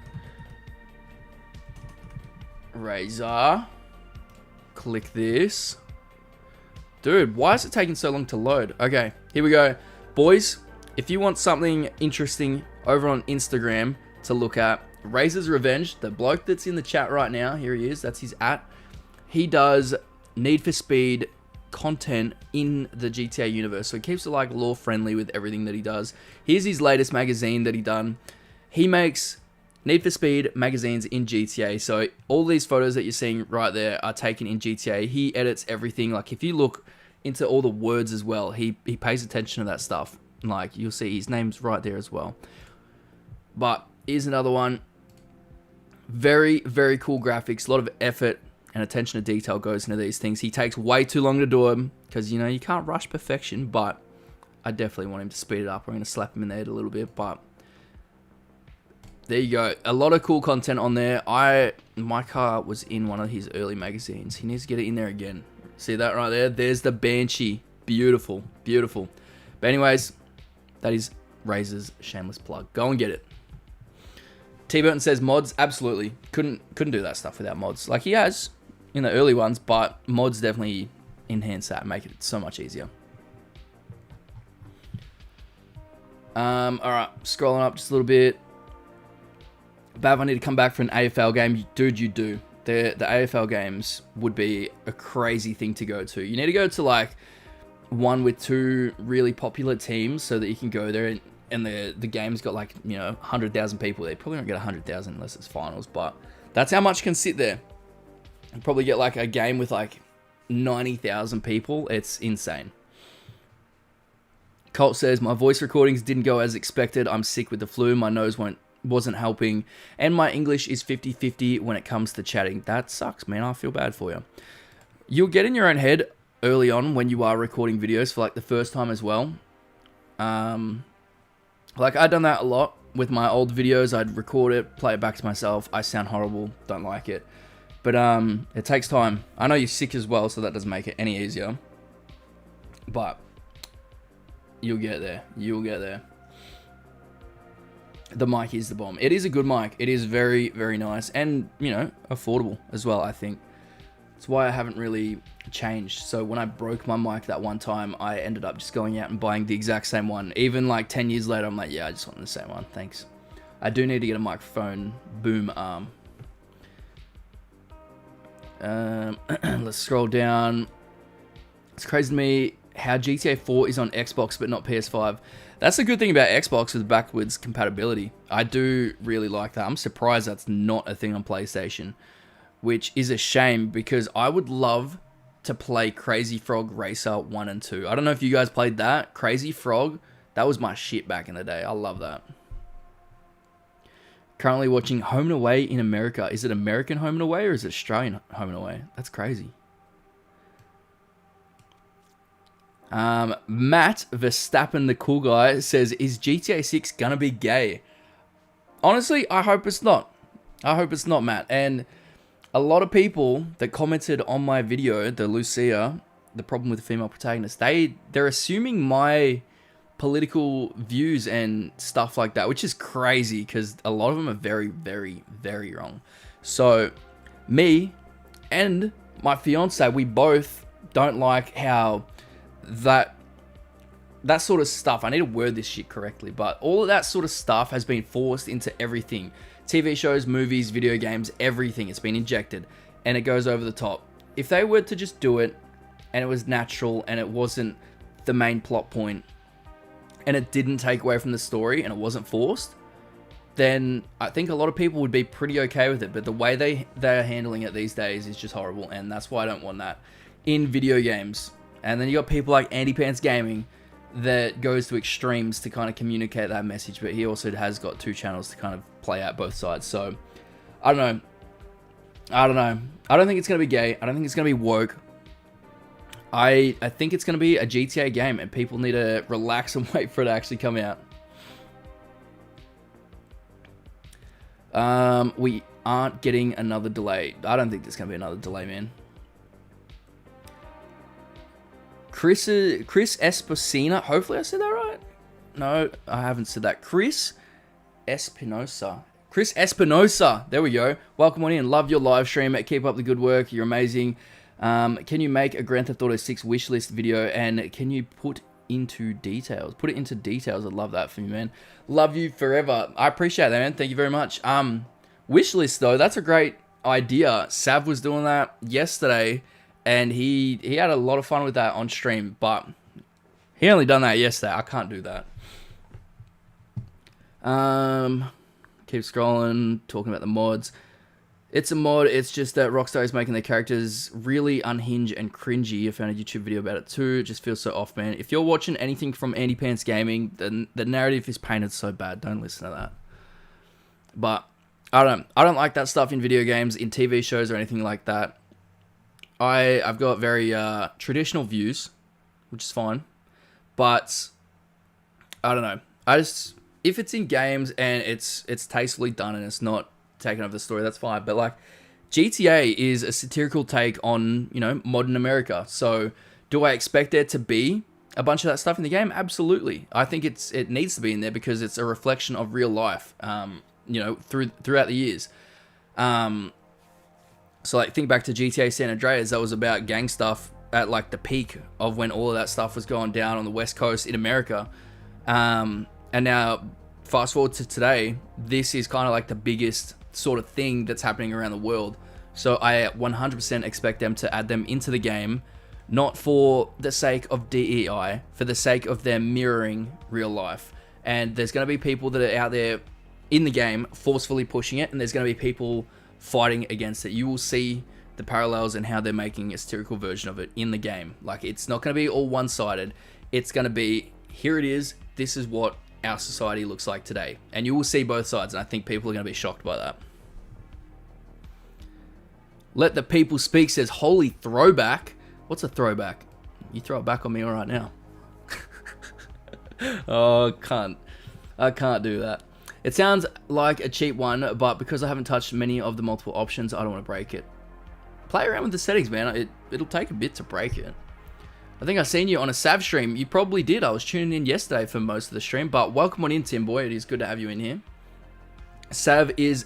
Razer. Click this. Dude, why is it taking so long to load? Okay, here we go. Boys, if you want something interesting over on Instagram to look at, Razor's Revenge, the bloke that's in the chat right now, here he is, that's his @. He does Need for Speed content in the GTA universe, so he keeps it like law friendly with everything that he does. Here's his latest magazine that he done. He makes Need for Speed magazines in GTA, so all these photos that you're seeing right there are taken in GTA. He edits everything. Like, if you look into all the words as well, he pays attention to that stuff. Like, you'll see his name's right there as well. But here's another one. Very, very cool graphics. A lot of effort and attention to detail goes into these things. He takes way too long to do them because, you know, you can't rush perfection, but I definitely want him to speed it up. I'm going to slap him in the head a little bit, but there you go. A lot of cool content on there. My car was in one of his early magazines. He needs to get it in there again. See that right there? There's the Banshee. Beautiful, beautiful. But anyways, that is Razer's shameless plug. Go and get it. T Burton says mods. Absolutely. Couldn't do that stuff without mods. Like, he has in the early ones, but mods definitely enhance that and make it so much easier. Alright, scrolling up just a little bit. Bav, I need to come back for an AFL game. Dude, you do. The AFL games would be a crazy thing to go to. You need to go to, like, one with 2 really popular teams so that you can go there and the game's got, like, you know, 100,000 people there. Probably don't get 100,000 unless it's finals, but that's how much can sit there. You probably get, like, a game with, like, 90,000 people. It's insane. Colt says, my voice recordings didn't go as expected. I'm sick with the flu. My nose wasn't helping, and my English is 50-50 when it comes to chatting. That sucks, man. I feel bad for you. You'll get in your own head early on when you are recording videos for, like, the first time as well. Like, I've done that a lot with my old videos. I'd record it, play it back to myself. I sound horrible, don't like it. But it takes time. I know you're sick as well, so that doesn't make it any easier. But you'll get there. You'll get there. The mic is the bomb. It is a good mic. It is very, very nice. And, you know, affordable as well, I think. That's why I haven't really changed. So when I broke my mic that one time, I ended up just going out and buying the exact same one. Even like 10 years later, I'm like, yeah, I just want the same one. Thanks. I do need to get a microphone boom arm. Let's scroll down. It's crazy to me how GTA 4 is on Xbox but not PS5. That's the good thing about Xbox with backwards compatibility. I do really like that. I'm surprised that's not a thing on PlayStation, which is a shame because I would love to play Crazy Frog Racer 1 and 2. I don't know if you guys played that. Crazy Frog, that was my shit back in the day. I love that. Currently watching Home and Away in America. Is it American Home and Away or is it Australian Home and Away? That's crazy. Matt Verstappen, the cool guy, says, is GTA 6 gonna be gay? Honestly, I hope it's not. I hope it's not, Matt. And a lot of people that commented on my video, the Lucia, the problem with the female protagonist, they're assuming my political views and stuff like that, which is crazy because a lot of them are very, very, very wrong. So me and my fiance, we both don't like how that sort of stuff, I need to word this shit correctly, but all of that sort of stuff has been forced into everything. TV shows, movies, video games, everything. It's been injected and it goes over the top. If they were to just do it and it was natural and it wasn't the main plot point and it didn't take away from the story and it wasn't forced, then I think a lot of people would be pretty okay with it. But the way they're handling it these days is just horrible, and that's why I don't want that in video games. And then you got people like Andy Pants Gaming that goes to extremes to kind of communicate that message, but he also has got 2 channels to kind of play out both sides. So I don't know. I don't think it's gonna be gay. I don't think it's gonna be woke. I think it's going to be a GTA game, and people need to relax and wait for it to actually come out. We aren't getting another delay. I don't think there's going to be another delay, man. Chris Espinosa. Hopefully I said that right. No, I haven't said that. Chris Espinosa. There we go. Welcome on in. Love your live stream. Keep up the good work. You're amazing. Can you make a Grand Theft Auto 6 wishlist video and can you put into details? Put it into details. I'd love that from you, man. Love you forever. I appreciate that, man. Thank you very much. Wishlist though, that's a great idea. Sav was doing that yesterday and he had a lot of fun with that on stream, but he only done that yesterday. I can't do that. Keep scrolling, talking about the mods. It's a mod, it's just that Rockstar is making their characters really unhinged and cringy. I found a YouTube video about it too. It just feels so off, man. If you're watching anything from Andy Pants Gaming, then the narrative is painted so bad. Don't listen to that. But I don't like that stuff in video games, in TV shows or anything like that. I've got very traditional views, which is fine. But I don't know. If it's in games and it's tastefully done and it's not taking over the story, that's fine. But like GTA is a satirical take on, you know, modern America. So do I expect there to be a bunch of that stuff in the game? Absolutely. I think it needs to be in there because it's a reflection of real life, you know, throughout the years. So like think back to GTA San Andreas, that was about gang stuff at like the peak of when all of that stuff was going down on the West Coast in America. And now fast forward to today, this is kind of like the biggest sort of thing that's happening around the world. So I 100% expect them to add them into the game, not for the sake of DEI, for the sake of them mirroring real life. And there's going to be people that are out there in the game forcefully pushing it, and there's going to be people fighting against it. You will see the parallels and how they're making a satirical version of it in the game. Like, it's not going to be all one-sided. It's going to be, here it is, this is what our society looks like today. And you will see both sides, and I think people are going to be shocked by that. Let the people speak says, holy throwback. What's a throwback? You throw it back on me all right now. Oh, I can't do that. It sounds like a cheap one, but because I haven't touched many of the multiple options, I don't want to break it. Play around with the settings, man. It'll take a bit to break it. I think I seen you on a Sav stream. You probably did. I was tuning in yesterday for most of the stream. But welcome on in, Tim Boy. It is good to have you in here. Sav is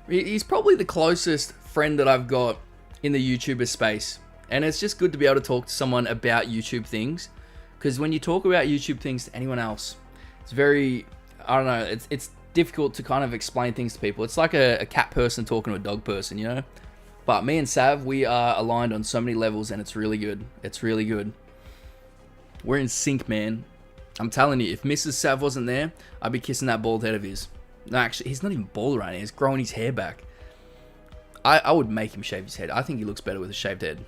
he's probably the closest friend that I've got in the YouTuber space. And it's just good to be able to talk to someone about YouTube things. Because when you talk about YouTube things to anyone else, it's very, I don't know, it's difficult to kind of explain things to people. It's like a cat person talking to a dog person, you know? But me and Sav, we are aligned on so many levels, and it's really good. It's really good. We're in sync, man. I'm telling you, if Mrs. Sav wasn't there, I'd be kissing that bald head of his. No, actually, he's not even bald right now. He's growing his hair back. I would make him shave his head. I think he looks better with a shaved head.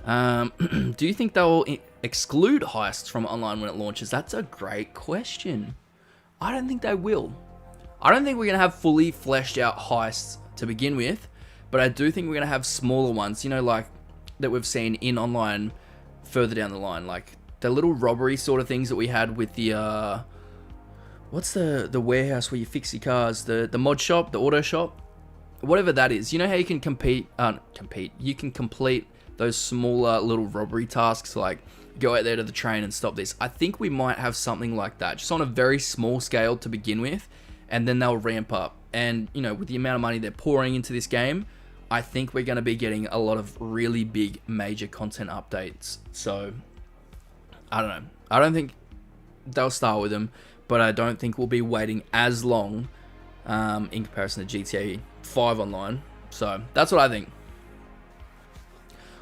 Do you think they'll exclude heists from online when it launches? That's a great question. I don't think they will. I don't think we're going to have fully fleshed out heists to begin with, but I do think we're going to have smaller ones, you know, like that we've seen in online further down the line, like the little robbery sort of things that we had with the, what's the warehouse where you fix your cars, the mod shop, the auto shop, whatever that is. You know how you can you can complete those smaller little robbery tasks, like go out there to the train and stop this. I think we might have something like that, just on a very small scale to begin with, and then they'll ramp up. And, you know, with the amount of money they're pouring into this game, I think we're going to be getting a lot of really big major content updates. So, I don't know. I don't think they'll start with them, but I don't think we'll be waiting as long in comparison to GTA 5 online. So, that's what I think.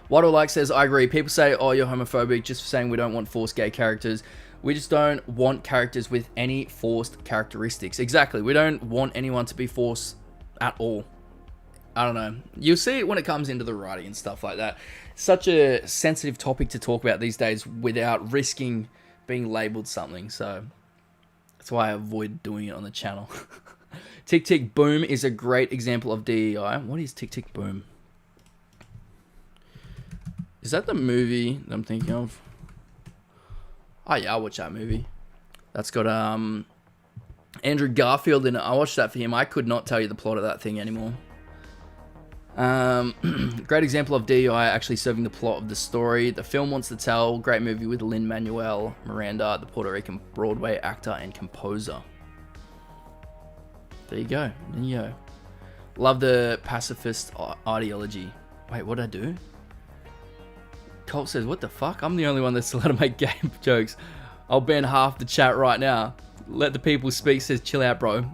Waddle Like says, I agree. People say, oh, you're homophobic just for saying we don't want forced gay characters. We just don't want characters with any forced characteristics. Exactly. We don't want anyone to be forced at all. I don't know. You'll see it when it comes into the writing and stuff like that. Such a sensitive topic to talk about these days without risking being labeled something. So that's why I avoid doing it on the channel. Tick Tick Boom is a great example of DEI. What is Tick Tick Boom? Is that the movie that I'm thinking of? Oh yeah, I'll watch that movie. That's got Andrew Garfield in it. I watched that for him. I could not tell you the plot of that thing anymore. Great example of DEI actually serving the plot of the story. The film wants to tell. Great movie with Lin-Manuel Miranda, the Puerto Rican Broadway actor and composer. There you go. There you go. Love the pacifist ideology. Wait, what did I do? Colt says, what the fuck? I'm the only one that's allowed to make game jokes. I'll ban half the chat right now. Let the people speak, says chill out, bro.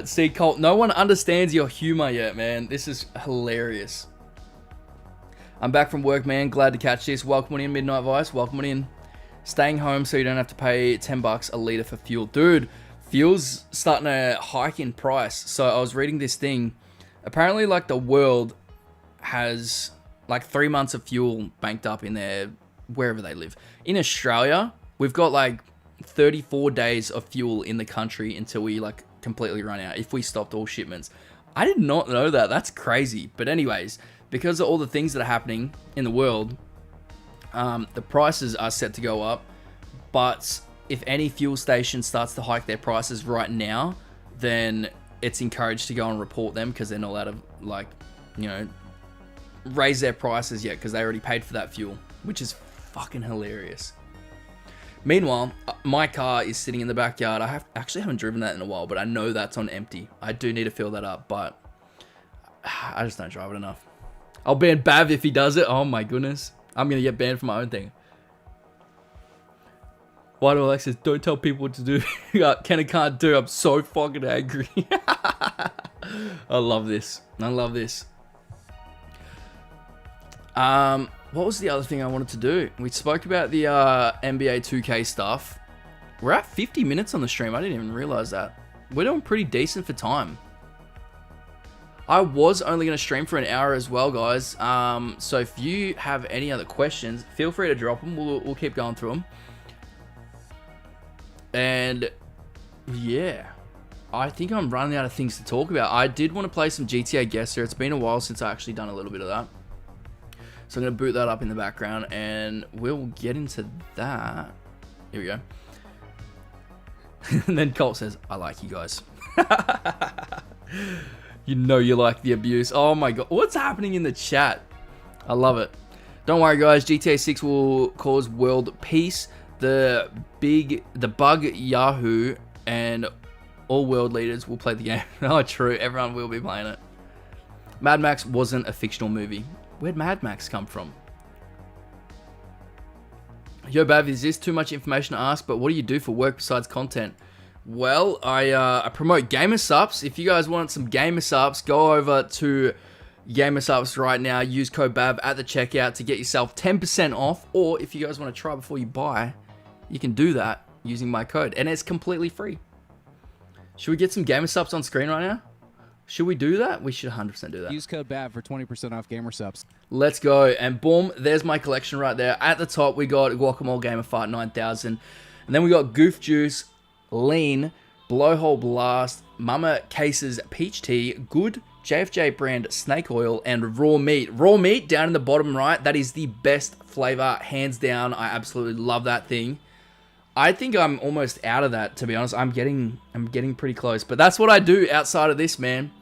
See, Colt, no one understands your humor yet, man. This is hilarious. I'm back from work, man. Glad to catch this. Welcome on in, Midnight Vice. Welcome on in. Staying home so you don't have to pay $10 a litre for fuel. Dude, fuel's starting to hike in price. So I was reading this thing. Apparently, like, the world has like 3 months of fuel banked up in there wherever they live. In Australia, we've got like 34 days of fuel in the country until we like completely run out if we stopped all shipments. I did not know that. That's crazy. But anyways, because of all the things that are happening in the world, the prices are set to go up. But if any fuel station starts to hike their prices right now, then it's encouraged to go and report them because they're not allowed to, like, you know, raise their prices yet because they already paid for that fuel, which is fucking hilarious. Meanwhile, my car is sitting in the backyard. I actually haven't driven that in a while, but I know that's on empty. I do need to fill that up, but I just don't drive it enough. I'll ban Bav if he does it. Oh my goodness. I'm going to get banned for my own thing. Why do Alexis don't tell people what to do? Can and can't do. I'm so fucking angry. I love this. I love this. What was the other thing I wanted to do? We spoke about the NBA 2K stuff. We're at 50 minutes on the stream. I didn't even realize that. We're doing pretty decent for time. I was only going to stream for an hour as well, guys. So if you have any other questions, feel free to drop them. We'll keep going through them. And yeah, I think I'm running out of things to talk about. I did want to play some GTA Guesser. It's been a while since I actually done a little bit of that. So I'm going to boot that up in the background and we'll get into that. Here we go. And then Colt says, I like you guys. You know you like the abuse. Oh my god. What's happening in the chat? I love it. Don't worry, guys. GTA 6 will cause world peace. The bug Yahoo and all world leaders will play the game. Oh, true. Everyone will be playing it. Mad Max wasn't a fictional movie. Where'd Mad Max come from? Yo, Bav, is this too much information to ask? But what do you do for work besides content? Well, I promote Gamer Subs. If you guys want some Gamer Subs, go over to Gamer Subs right now. Use code BAV at the checkout to get yourself 10% off. Or if you guys want to try before you buy, you can do that using my code. And it's completely free. Should we get some Gamer Subs on screen right now? Should we do that? We should 100% do that. Use code BAV for 20% off Gamer Subs. Let's go. And boom, there's my collection right there. At the top, we got Guacamole Gamer Fight 9000. And then we got Goof Juice, Lean, Blowhole Blast, Mama Cases Peach Tea, Good, JFJ brand Snake Oil, and Raw Meat. Raw Meat down in the bottom right, that is the best flavor, hands down. I absolutely love that thing. I think I'm almost out of that, to be honest. I'm getting pretty close. But that's what I do outside of this, man,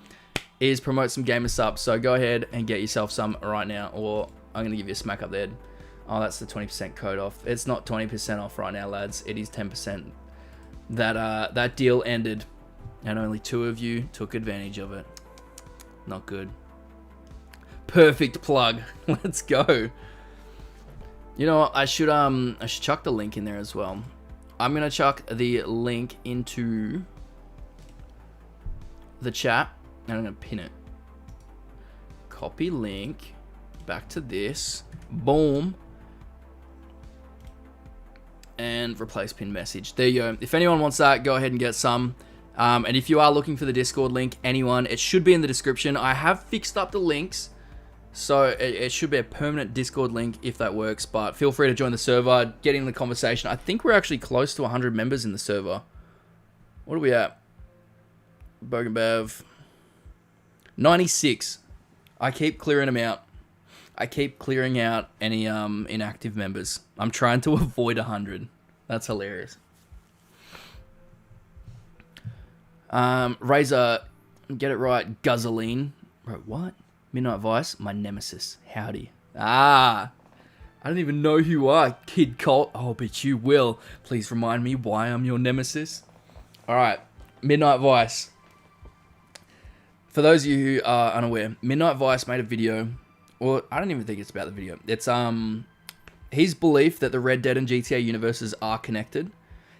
is promote some Gamer Subs. So go ahead and get yourself some right now, or I'm going to give you a smack up there. Oh, that's the 20% code off. It's not 20% off right now, lads. It is 10%. That deal ended, and only 2 of you took advantage of it. Not good. Perfect plug. Let's go. You know what? I should chuck the link in there as well. I'm gonna chuck the link into the chat, and I'm gonna pin it. Copy link back to this. Boom. And replace pin message. There you go. If anyone wants that, go ahead and get some. And if you are looking for the Discord link, anyone, it should be in the description. I have fixed up the links, so it should be a permanent Discord link if that works. But feel free to join the server, get in the conversation. I think we're actually close to 100 members in the server. What are we at? Bogenbev. 96. I keep clearing them out. I keep clearing out any inactive members. I'm trying to avoid 100. That's hilarious. Razer, get it right. Guzzling. Bro, what? Midnight Vice, my nemesis. Howdy. I don't even know who you are, Kid Colt. Oh, but you will. Please remind me why I'm your nemesis. Alright, Midnight Vice. For those of you who are unaware, Midnight Vice made a video. Well, I don't even think it's about the video. It's his belief that the Red Dead and GTA universes are connected.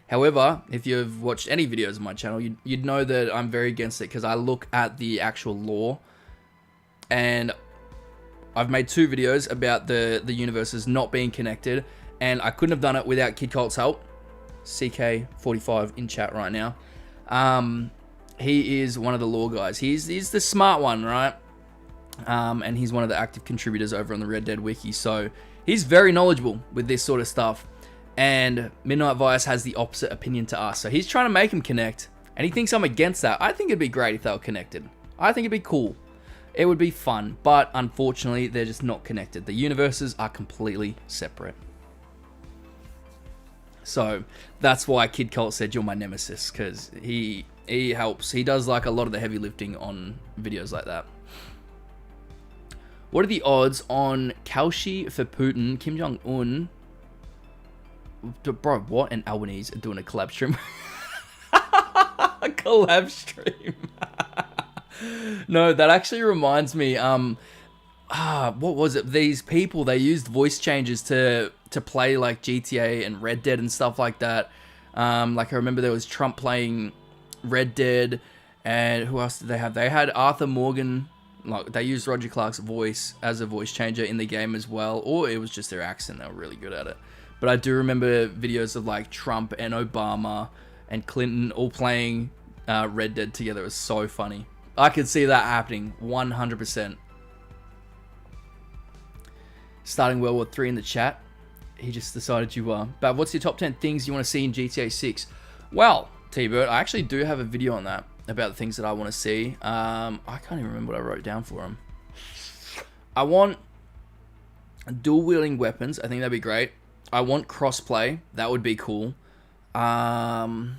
However, if you've watched any videos of my channel, you'd know that I'm very against it because I look at the actual lore. And I've made 2 videos about the universes not being connected. And I couldn't have done it without Kid Colt's help. CK45 in chat right now. He is one of the lore guys. He's the smart one, right? And he's one of the active contributors over on the Red Dead Wiki. So he's very knowledgeable with this sort of stuff. And Midnight Vice has the opposite opinion to us. So he's trying to make them connect. And he thinks I'm against that. I think it'd be great if they were connected. I think it'd be cool. It would be fun. But unfortunately, they're just not connected. The universes are completely separate. So that's why Kid Colt said you're my nemesis. Because he helps. He does like a lot of the heavy lifting on videos like that. What are the odds on Kalshi for Putin, Kim Jong-un? Bro, what? And Albanese are doing a collab stream. A collab stream. No, that actually reminds me. What was it? These people, they used voice changes to play like GTA and Red Dead and stuff like that. Like I remember there was Trump playing Red Dead, and who else did they have? They had Arthur Morgan. Like they used Roger Clark's voice as a voice changer in the game as well, or it was just their accent. They were really good at it. But I do remember videos of like Trump and Obama and Clinton all playing Red Dead together. It was so funny. I could see that happening 100%. Starting World War 3 in the chat. He just decided you are. But what's your top 10 things you want to see in GTA 6? Well, T-Bird, I actually do have a video on that, about the things that I want to see. I can't even remember what I wrote down for him. I want dual wielding weapons. I think that'd be great. I want crossplay. That would be cool. The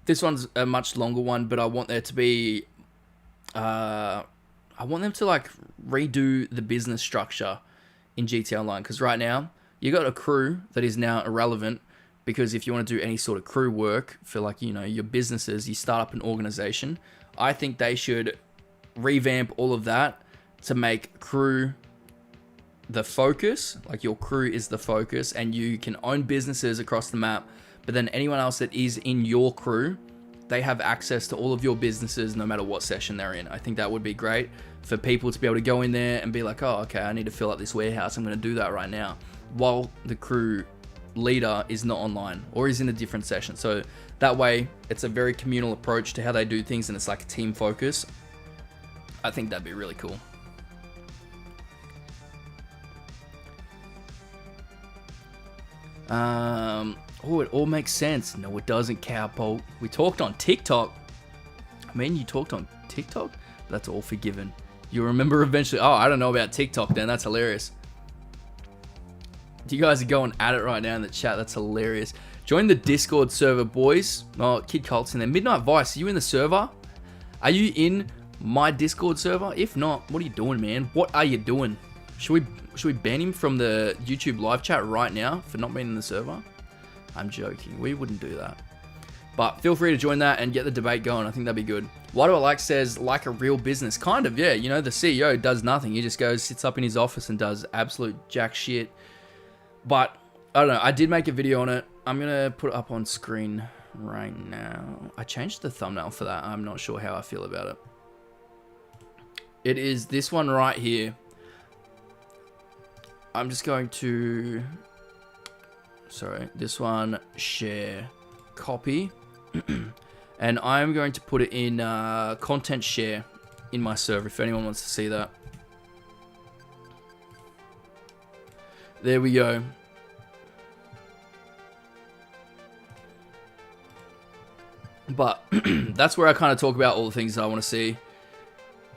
This one's a much longer one, but I want there to be, I want them to like redo the business structure in GTA Online, because right now you got a crew that is now irrelevant, because if you want to do any sort of crew work for like, you know, your businesses, you start up an organization. I think they should revamp all of that to make crew the focus. Like your crew is the focus, and you can own businesses across the map, but then anyone else that is in your crew, they have access to all of your businesses no matter what session they're in. I think that would be great for people to be able to go in there and be like, oh, okay, I need to fill up this warehouse. I'm going to do that right now, while the crew leader is not online or is in a different session. So that way it's a very communal approach to how they do things, and it's like a team focus. I think that'd be really cool. Oh, it all makes sense. No, it doesn't, Cowpole. We talked on TikTok. I mean, you talked on TikTok? That's all forgiven. You'll remember eventually. Oh, I don't know about TikTok then. That's hilarious. You guys are going at it right now in the chat. That's hilarious. Join the Discord server, boys. Oh, Kid Colt's in there. Midnight Vice, are you in the server? Are you in my Discord server? If not, what are you doing, man? What are you doing? Should we ban him from the YouTube live chat right now for not being in the server? I'm joking. We wouldn't do that. But feel free to join that and get the debate going. I think that'd be good. Why Do I Like says, like a real business. Kind of, yeah. You know, the CEO does nothing. He just goes, sits up in his office and does absolute jack shit. But, I don't know. I did make a video on it. I'm going to put it up on screen right now. I changed the thumbnail for that. I'm not sure how I feel about it. It is this one right here. I'm just going to... Sorry, this one, share, copy, and I'm going to put it in content share in my server if anyone wants to see that. There we go. But that's where I kind of talk about all the things that I want to see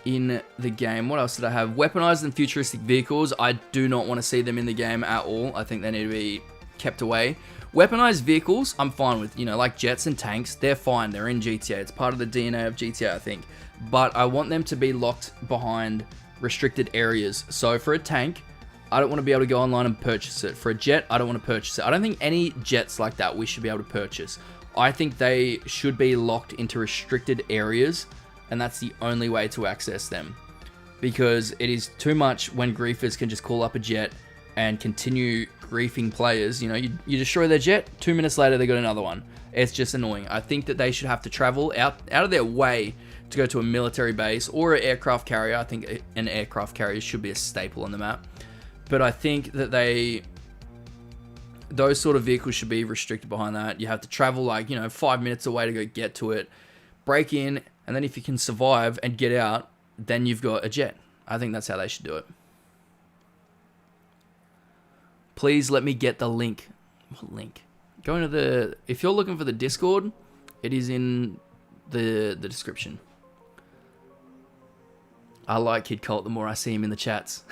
in the game. What else did I have? Weaponized and futuristic vehicles. I do not want to see them in the game at all. I think they need to be kept away. Weaponized vehicles, I'm fine with. You know, like jets and tanks, they're fine. They're in GTA. It's part of the DNA of GTA, I think. But I want them to be locked behind restricted areas. So for a tank, I don't want to be able to go online and purchase it. For a jet, I don't want to purchase it. I don't think any jets like that we should be able to purchase. I think they should be locked into restricted areas, and that's the only way to access them. Because it is too much when griefers can just call up a jet and continue griefing players. You know, you destroy their jet, 2 minutes later they got another one. It's just annoying. I think that they should have to travel out of their way to go to a military base or an aircraft carrier. I think an aircraft carrier should be a staple on the map. But I think that those sort of vehicles should be restricted behind that. You have to travel like, you know, 5 minutes away to go get to it, break in, and then if you can survive and get out, then you've got a jet. I think that's how they should do it. Please let me get the link. What link? Go into the... If you're looking for the Discord, it is in the description. I like Kid Colt the more I see him in the chats.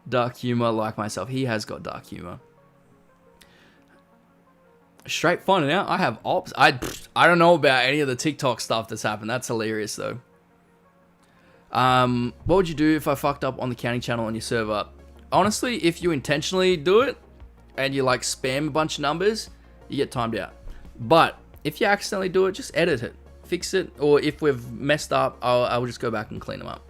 Dark humor, like myself. He has got dark humor. Straight finding out. I have ops. I don't know about any of the TikTok stuff that's happened. That's hilarious though. What would you do if I fucked up on the counting channel on your server? Honestly, if you intentionally do it and you like spam a bunch of numbers, you get timed out. But if you accidentally do it, just edit it, fix it, or if we've messed up, I will just go back and clean them up.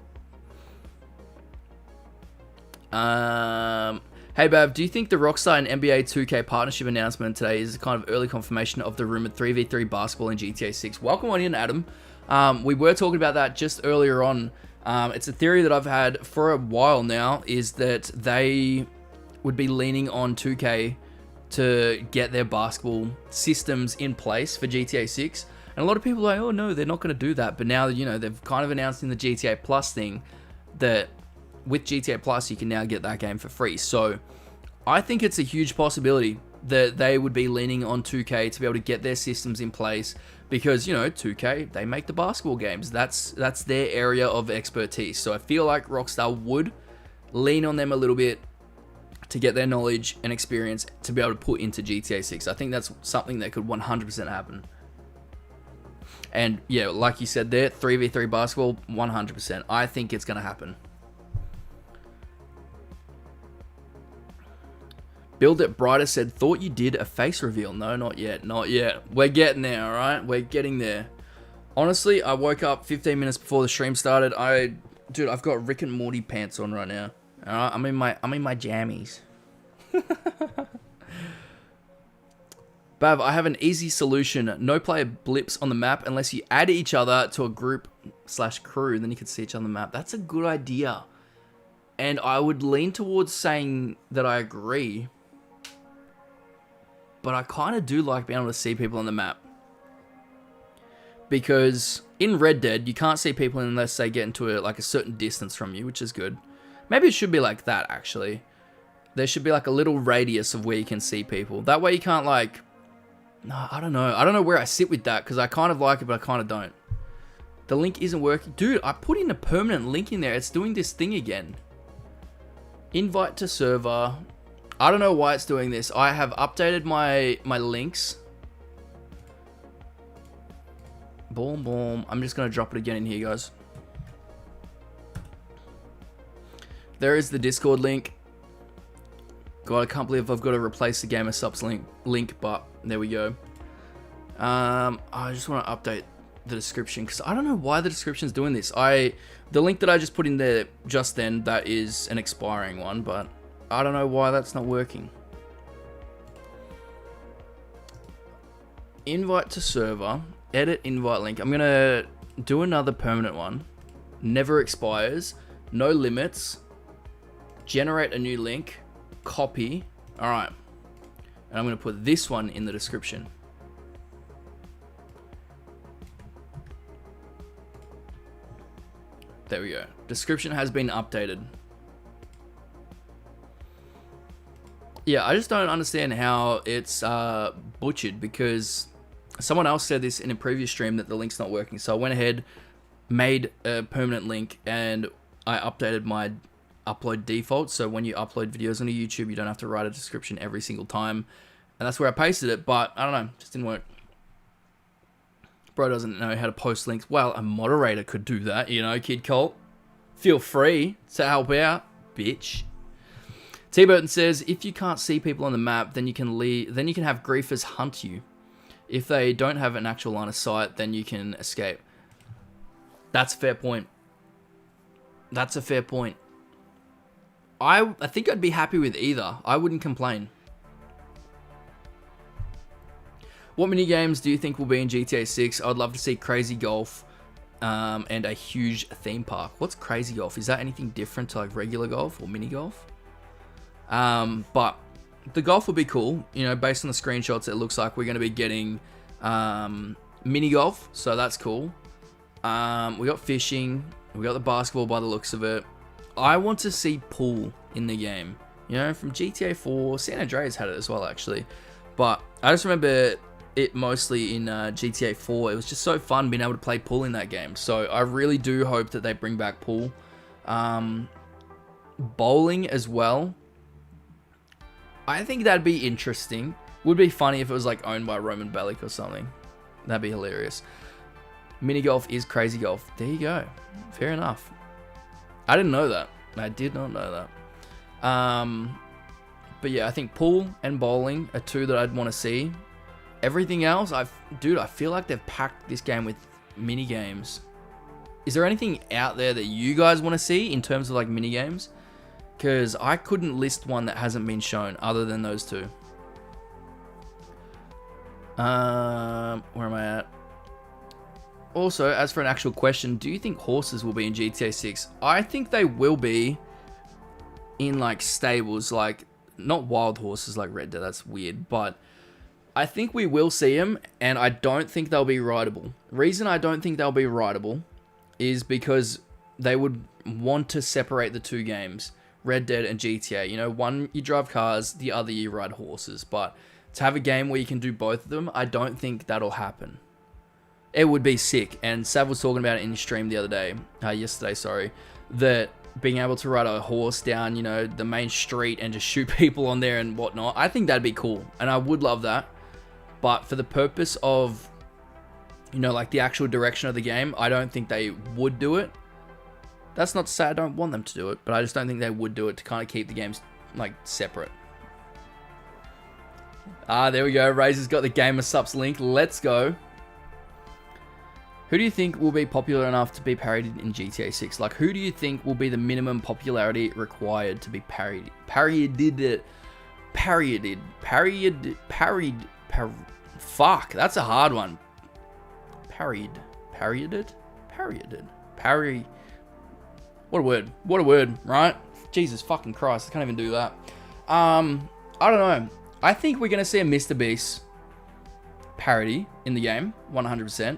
Hey Bav, do you think the Rockstar and NBA 2K partnership announcement today is a kind of early confirmation of the rumored 3v3 basketball in GTA 6? Welcome on in, Adam. We were talking about that just earlier on. It's a theory that I've had for a while now, is that they would be leaning on 2K to get their basketball systems in place for GTA 6. And a lot of people are like, oh no, they're not going to do that. But now, you know, they've kind of announced in the GTA Plus thing that with GTA Plus, you can now get that game for free. So I think it's a huge possibility that they would be leaning on 2K to be able to get their systems in place, because, you know, 2K, they make the basketball games. That's their area of expertise. So I feel like Rockstar would lean on them a little bit to get their knowledge and experience to be able to put into GTA 6. I think that's something that could 100% happen. And yeah, like you said there, 3v3 basketball, 100%. I think it's going to happen. Build It Brighter said, thought you did a face reveal. No, not yet. Not yet. We're getting there, all right? We're getting there. Honestly, I woke up 15 minutes before the stream started. Dude, I've got Rick and Morty pants on right now. All right, I'm in my jammies. Bav, I have an easy solution. No player blips on the map unless you add each other to a group/crew. Then you can see each other on the map. That's a good idea. And I would lean towards saying that I agree. But I kind of do like being able to see people on the map. Because in Red Dead, you can't see people unless they get into a certain distance from you, which is good. Maybe it should be like that, actually. There should be like a little radius of where you can see people. That way you can't no, I don't know. I don't know where I sit with that, because I kind of like it, but I kind of don't. The link isn't working. Dude, I put in a permanent link in there. It's doing this thing again. Invite to server. I don't know why it's doing this. I have updated my links. Boom, boom. I'm just going to drop it again in here, guys. There is the Discord link. God, I can't believe I've got to replace the Gamer Subs link, but there we go. I just want to update the description, because I don't know why the description's doing this. The link that I just put in there just then, that is an expiring one, but I don't know why that's not working. Invite to server. Edit invite link. I'm going to do another permanent one. Never expires. No limits. Generate a new link. Copy. Alright. And I'm going to put this one in the description. There we go. Description has been updated. Yeah, I just don't understand how it's butchered, because someone else said this in a previous stream that the link's not working. So I went ahead, made a permanent link, and I updated my upload default. So when you upload videos onto YouTube, you don't have to write a description every single time. And that's where I pasted it, but I don't know, just didn't work. Bro doesn't know how to post links. Well, a moderator could do that, you know, Kid Colt. Feel free to help out, bitch. T Burton says, if you can't see people on the map, then you can leave. Then you can have griefers hunt you. If they don't have an actual line of sight, then you can escape. That's a fair point. That's a fair point. I think I'd be happy with either. I wouldn't complain. What mini games do you think will be in GTA 6? I'd love to see Crazy Golf and a huge theme park. What's Crazy Golf? Is that anything different to like regular golf or mini golf? But the golf would be cool. You know, based on the screenshots, it looks like we're going to be getting mini golf. So that's cool. We got fishing. We got the basketball by the looks of it. I want to see pool in the game. You know, from GTA 4. San Andreas had it as well, actually. But I just remember it mostly in GTA 4. It was just so fun being able to play pool in that game. So I really do hope that they bring back pool. Bowling as well. I think that'd be interesting. Would be funny if it was like owned by Roman Bellic or something. That'd be hilarious. Mini golf is Crazy Golf. There you go. Fair enough. I didn't know that. I did not know that. But yeah, I think pool and bowling are two that I'd want to see. Everything else, dude, I feel like they've packed this game with mini games. Is there anything out there that you guys want to see in terms of like mini games? Because I couldn't list one that hasn't been shown other than those two. Where am I at? Also, as for an actual question, do you think horses will be in GTA 6? I think they will be in like stables, like not wild horses like Red Dead, that's weird, but I think we will see them, and I don't think they'll be rideable. Reason I don't think they'll be rideable is because they would want to separate the two games, Red Dead and GTA. You know, one you drive cars, the other you ride horses, but to have a game where you can do both of them, I don't think that'll happen. It would be sick, and Sav was talking about it in his stream the other day, yesterday, sorry, that being able to ride a horse down, you know, the main street and just shoot people on there and whatnot. I think that'd be cool, and I would love that. But for the purpose of, you know, like the actual direction of the game, I don't think they would do it. That's not to say I don't want them to do it, but I just don't think they would do it to kind of keep the games like separate. There we go. Razer's got the Gamer Sups link. Let's go. Who do you think will be popular enough to be parodied in GTA 6? Like, who do you think will be the minimum popularity required to be parodied? Fuck, that's a hard one. Parried. What a word, right? Jesus fucking Christ, I can't even do that. I don't know. I think we're going to see a Mr. Beast parody in the game, 100%.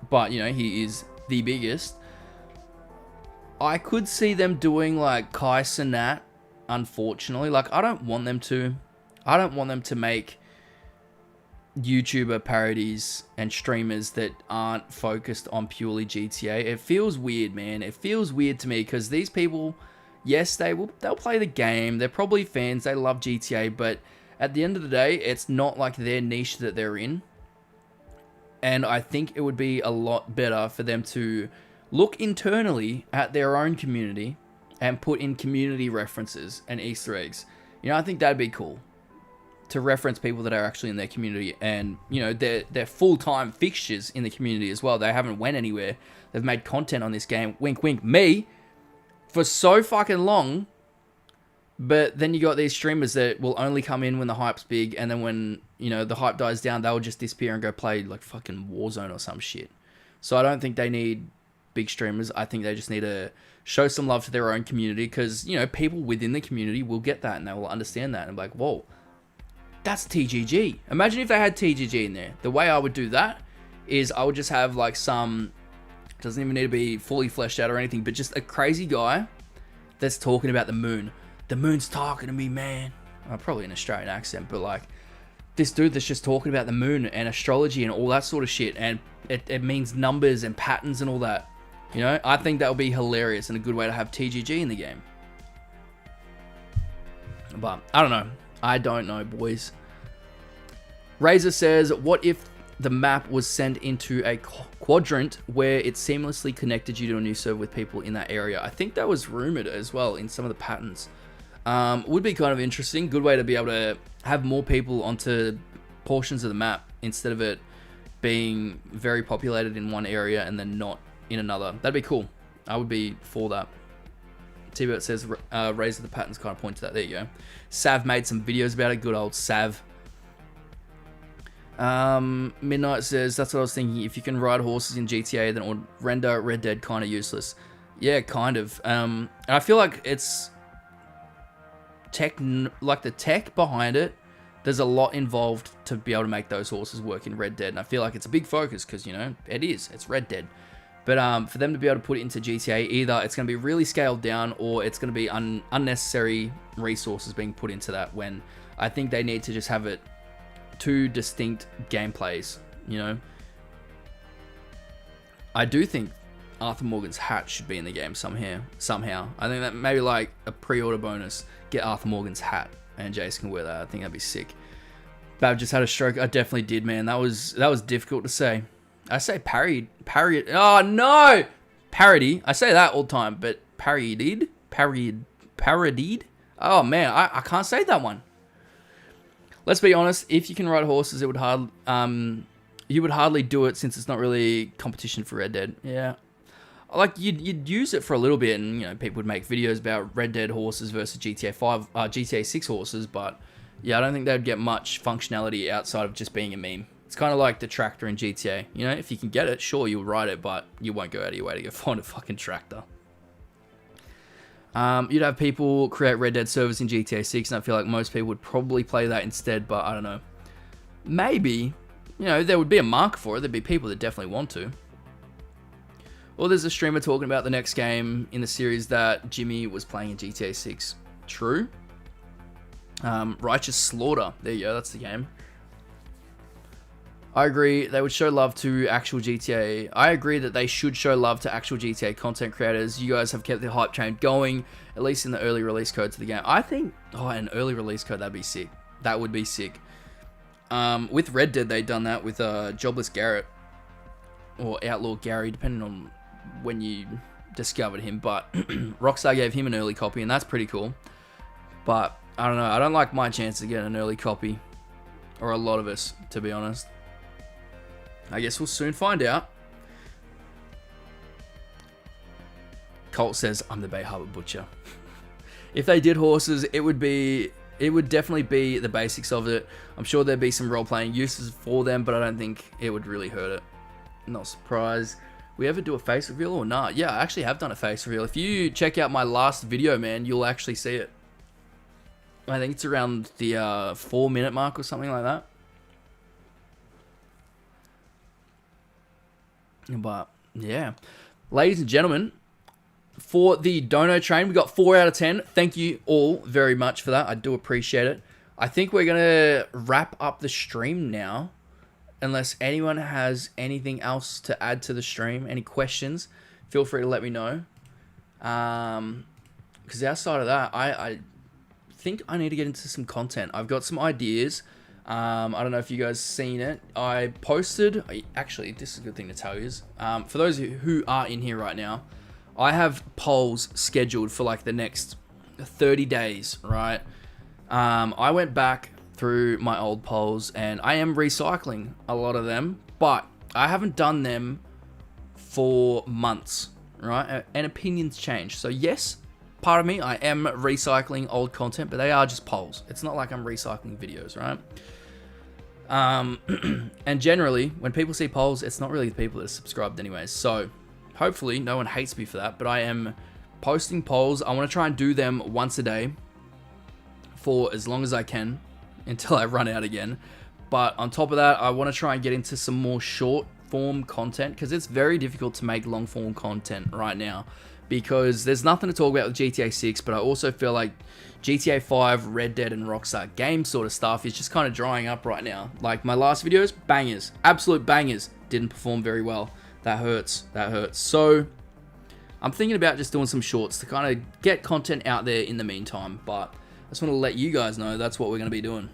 But, you know, he is the biggest. I could see them doing, like, Kai Cenat, unfortunately. Like, I don't want them to. I don't want them to make YouTuber parodies and streamers that aren't focused on purely GTA. It feels weird, man. It feels weird to me because these people, yes, they'll play the game. They're probably fans. They love GTA, but at the end of the day, it's not like their niche that they're in. And I think it would be a lot better for them to look internally at their own community and put in community references and Easter eggs. You know, I think that'd be cool. To reference people that are actually in their community and, you know, they're full-time fixtures in the community as well. They haven't went anywhere. They've made content on this game, wink wink, me, for so fucking long. But then you got these streamers that will only come in when the hype's big, and then when, you know, the hype dies down, they'll just disappear and go play like fucking Warzone or some shit. So I don't think they need big streamers. I think they just need to show some love to their own community because, you know, people within the community will get that and they will understand that and be like, whoa, that's TGG. Imagine if they had TGG in there. The way I would do that is I would just have like some, doesn't even need to be fully fleshed out or anything, but just a crazy guy that's talking about the moon. The moon's talking to me, man. Probably an Australian accent, but like this dude that's just talking about the moon and astrology and all that sort of shit, and it means numbers and patterns and all that. You know, I think that would be hilarious and a good way to have TGG in the game. But I don't know. I don't know, boys. Razer says, what if the map was sent into a quadrant where it seamlessly connected you to a new server with people in that area? I think that was rumored as well in some of the patterns. Would be kind of interesting. Good way to be able to have more people onto portions of the map instead of it being very populated in one area and then not in another. That'd be cool. I would be for that. T-Bert says, Razer the patterns kind of point to that. There you go. Sav made some videos about it. Good old Sav. Midnight says, that's what I was thinking. If you can ride horses in GTA, then it would render Red Dead kind of useless. Yeah, kind of. And I feel like it's like the tech behind it, there's a lot involved to be able to make those horses work in Red Dead, and I feel like it's a big focus because, you know, it's Red Dead. But for them to be able to put it into GTA, either it's going to be really scaled down or it's going to be unnecessary resources being put into that, when I think they need to just have it two distinct gameplays, you know. I do think Arthur Morgan's hat should be in the game somehow. I think that maybe like a pre-order bonus, get Arthur Morgan's hat and Jason can wear that. I think that'd be sick. Bab just had a stroke. I definitely did, man. That was difficult to say. I say parried. Oh no, parody. I say that all the time, but parodied. Oh man, I can't say that one. Let's be honest. If you can ride horses, you would hardly do it since it's not really competition for Red Dead. Yeah. Like you'd use it for a little bit, and you know people would make videos about Red Dead horses versus GTA 6 horses, but yeah, I don't think they'd get much functionality outside of just being a meme. It's kind of like the tractor in GTA. You know, if you can get it, sure you'll ride it, but you won't go out of your way to go find a fucking tractor. You'd have people create Red Dead servers in GTA 6, and I feel like most people would probably play that instead, but I don't know. Maybe, you know, there would be a market for it. There'd be people that definitely want to. Well, there's a streamer talking about the next game in the series that Jimmy was playing in GTA 6. True. Righteous Slaughter. There you go, that's the game. I agree. They would show love to actual GTA. I agree that they should show love to actual GTA content creators. You guys have kept the hype train going, at least in the early release code to the game. I think, an early release code, that'd be sick. That would be sick. With Red Dead, they'd done that with Jobless Garrett. Or Outlaw Gary, depending on when you discovered him. But Rockstar gave him an early copy, and that's pretty cool. But, I don't know. I don't like my chance to get an early copy. Or a lot of us, to be honest. I guess we'll soon find out. Colt says, I'm the Bay Harbor Butcher. If they did horses, it would definitely be the basics of it. I'm sure there'd be some role-playing uses for them, but I don't think it would really hurt it. Not surprised. We ever do a face reveal or not? Yeah, I actually have done a face reveal. If you check out my last video, man, you'll actually see it. I think it's around the 4-minute mark or something like that. But, yeah. Ladies and gentlemen, for the dono train, we got 4 out of 10. Thank you all very much for that. I do appreciate it. I think we're going to wrap up the stream now. Unless anyone has anything else to add to the stream. Any questions, feel free to let me know. Because outside of that, I think I need to get into some content. I've got some ideas. I don't know if you guys seen it. I posted... Actually, this is a good thing to tell you. For those who are in here right now, I have polls scheduled for like the next 30 days, right? I went back through my old polls and I am recycling a lot of them, but I haven't done them for months, right? And opinions change. So yes, part of me, I am recycling old content, but they are just polls. It's not like I'm recycling videos, right? And generally, when people see polls, it's not really the people that are subscribed anyways. So hopefully no one hates me for that, but I am posting polls. I want to try and do them once a day for as long as I can until I run out again. But on top of that, I want to try and get into some more short form content because it's very difficult to make long form content right now because there's nothing to talk about with GTA 6, but I also feel like GTA 5, Red Dead, and Rockstar game sort of stuff is just kind of drying up right now. Like my last videos, bangers, absolute bangers, didn't perform very well. That hurts, that hurts. So I'm thinking about just doing some shorts to kind of get content out there in the meantime, but I just want to let you guys know that's what we're going to be doing.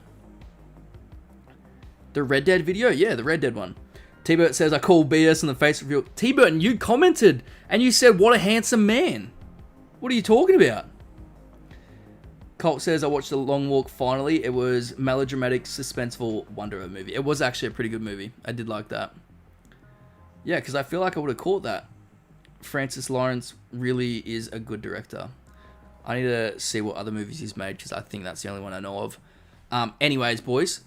The Red Dead video? Yeah, the Red Dead one. T-Bert says, I call BS on the face reveal. T-Burton, you commented and you said, what a handsome man. What are you talking about? Colt says, I watched The Long Walk finally. It was melodramatic, suspenseful wonder of a movie. It was actually a pretty good movie. I did like that. Yeah, because I feel like I would have caught that. Francis Lawrence really is a good director. I need to see what other movies he's made because I think that's the only one I know of. Anyways, boys,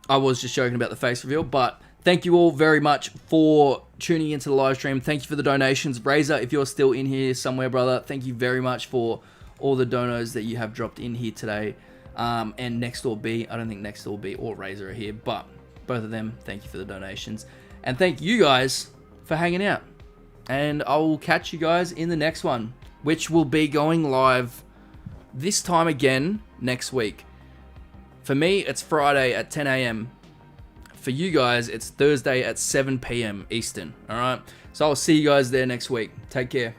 I was just joking about the face reveal, but thank you all very much for tuning into the live stream. Thank you for the donations. Razer, if you're still in here somewhere, brother, thank you very much for all the donos that you have dropped in here today. And Next Door B, I don't think Next Door B or Razer are here, but both of them, thank you for the donations. And thank you guys for hanging out. And I will catch you guys in the next one, which will be going live this time again next week. For me, it's Friday at 10 a.m. For you guys, it's Thursday at 7 p.m. Eastern. All right. So I'll see you guys there next week. Take care.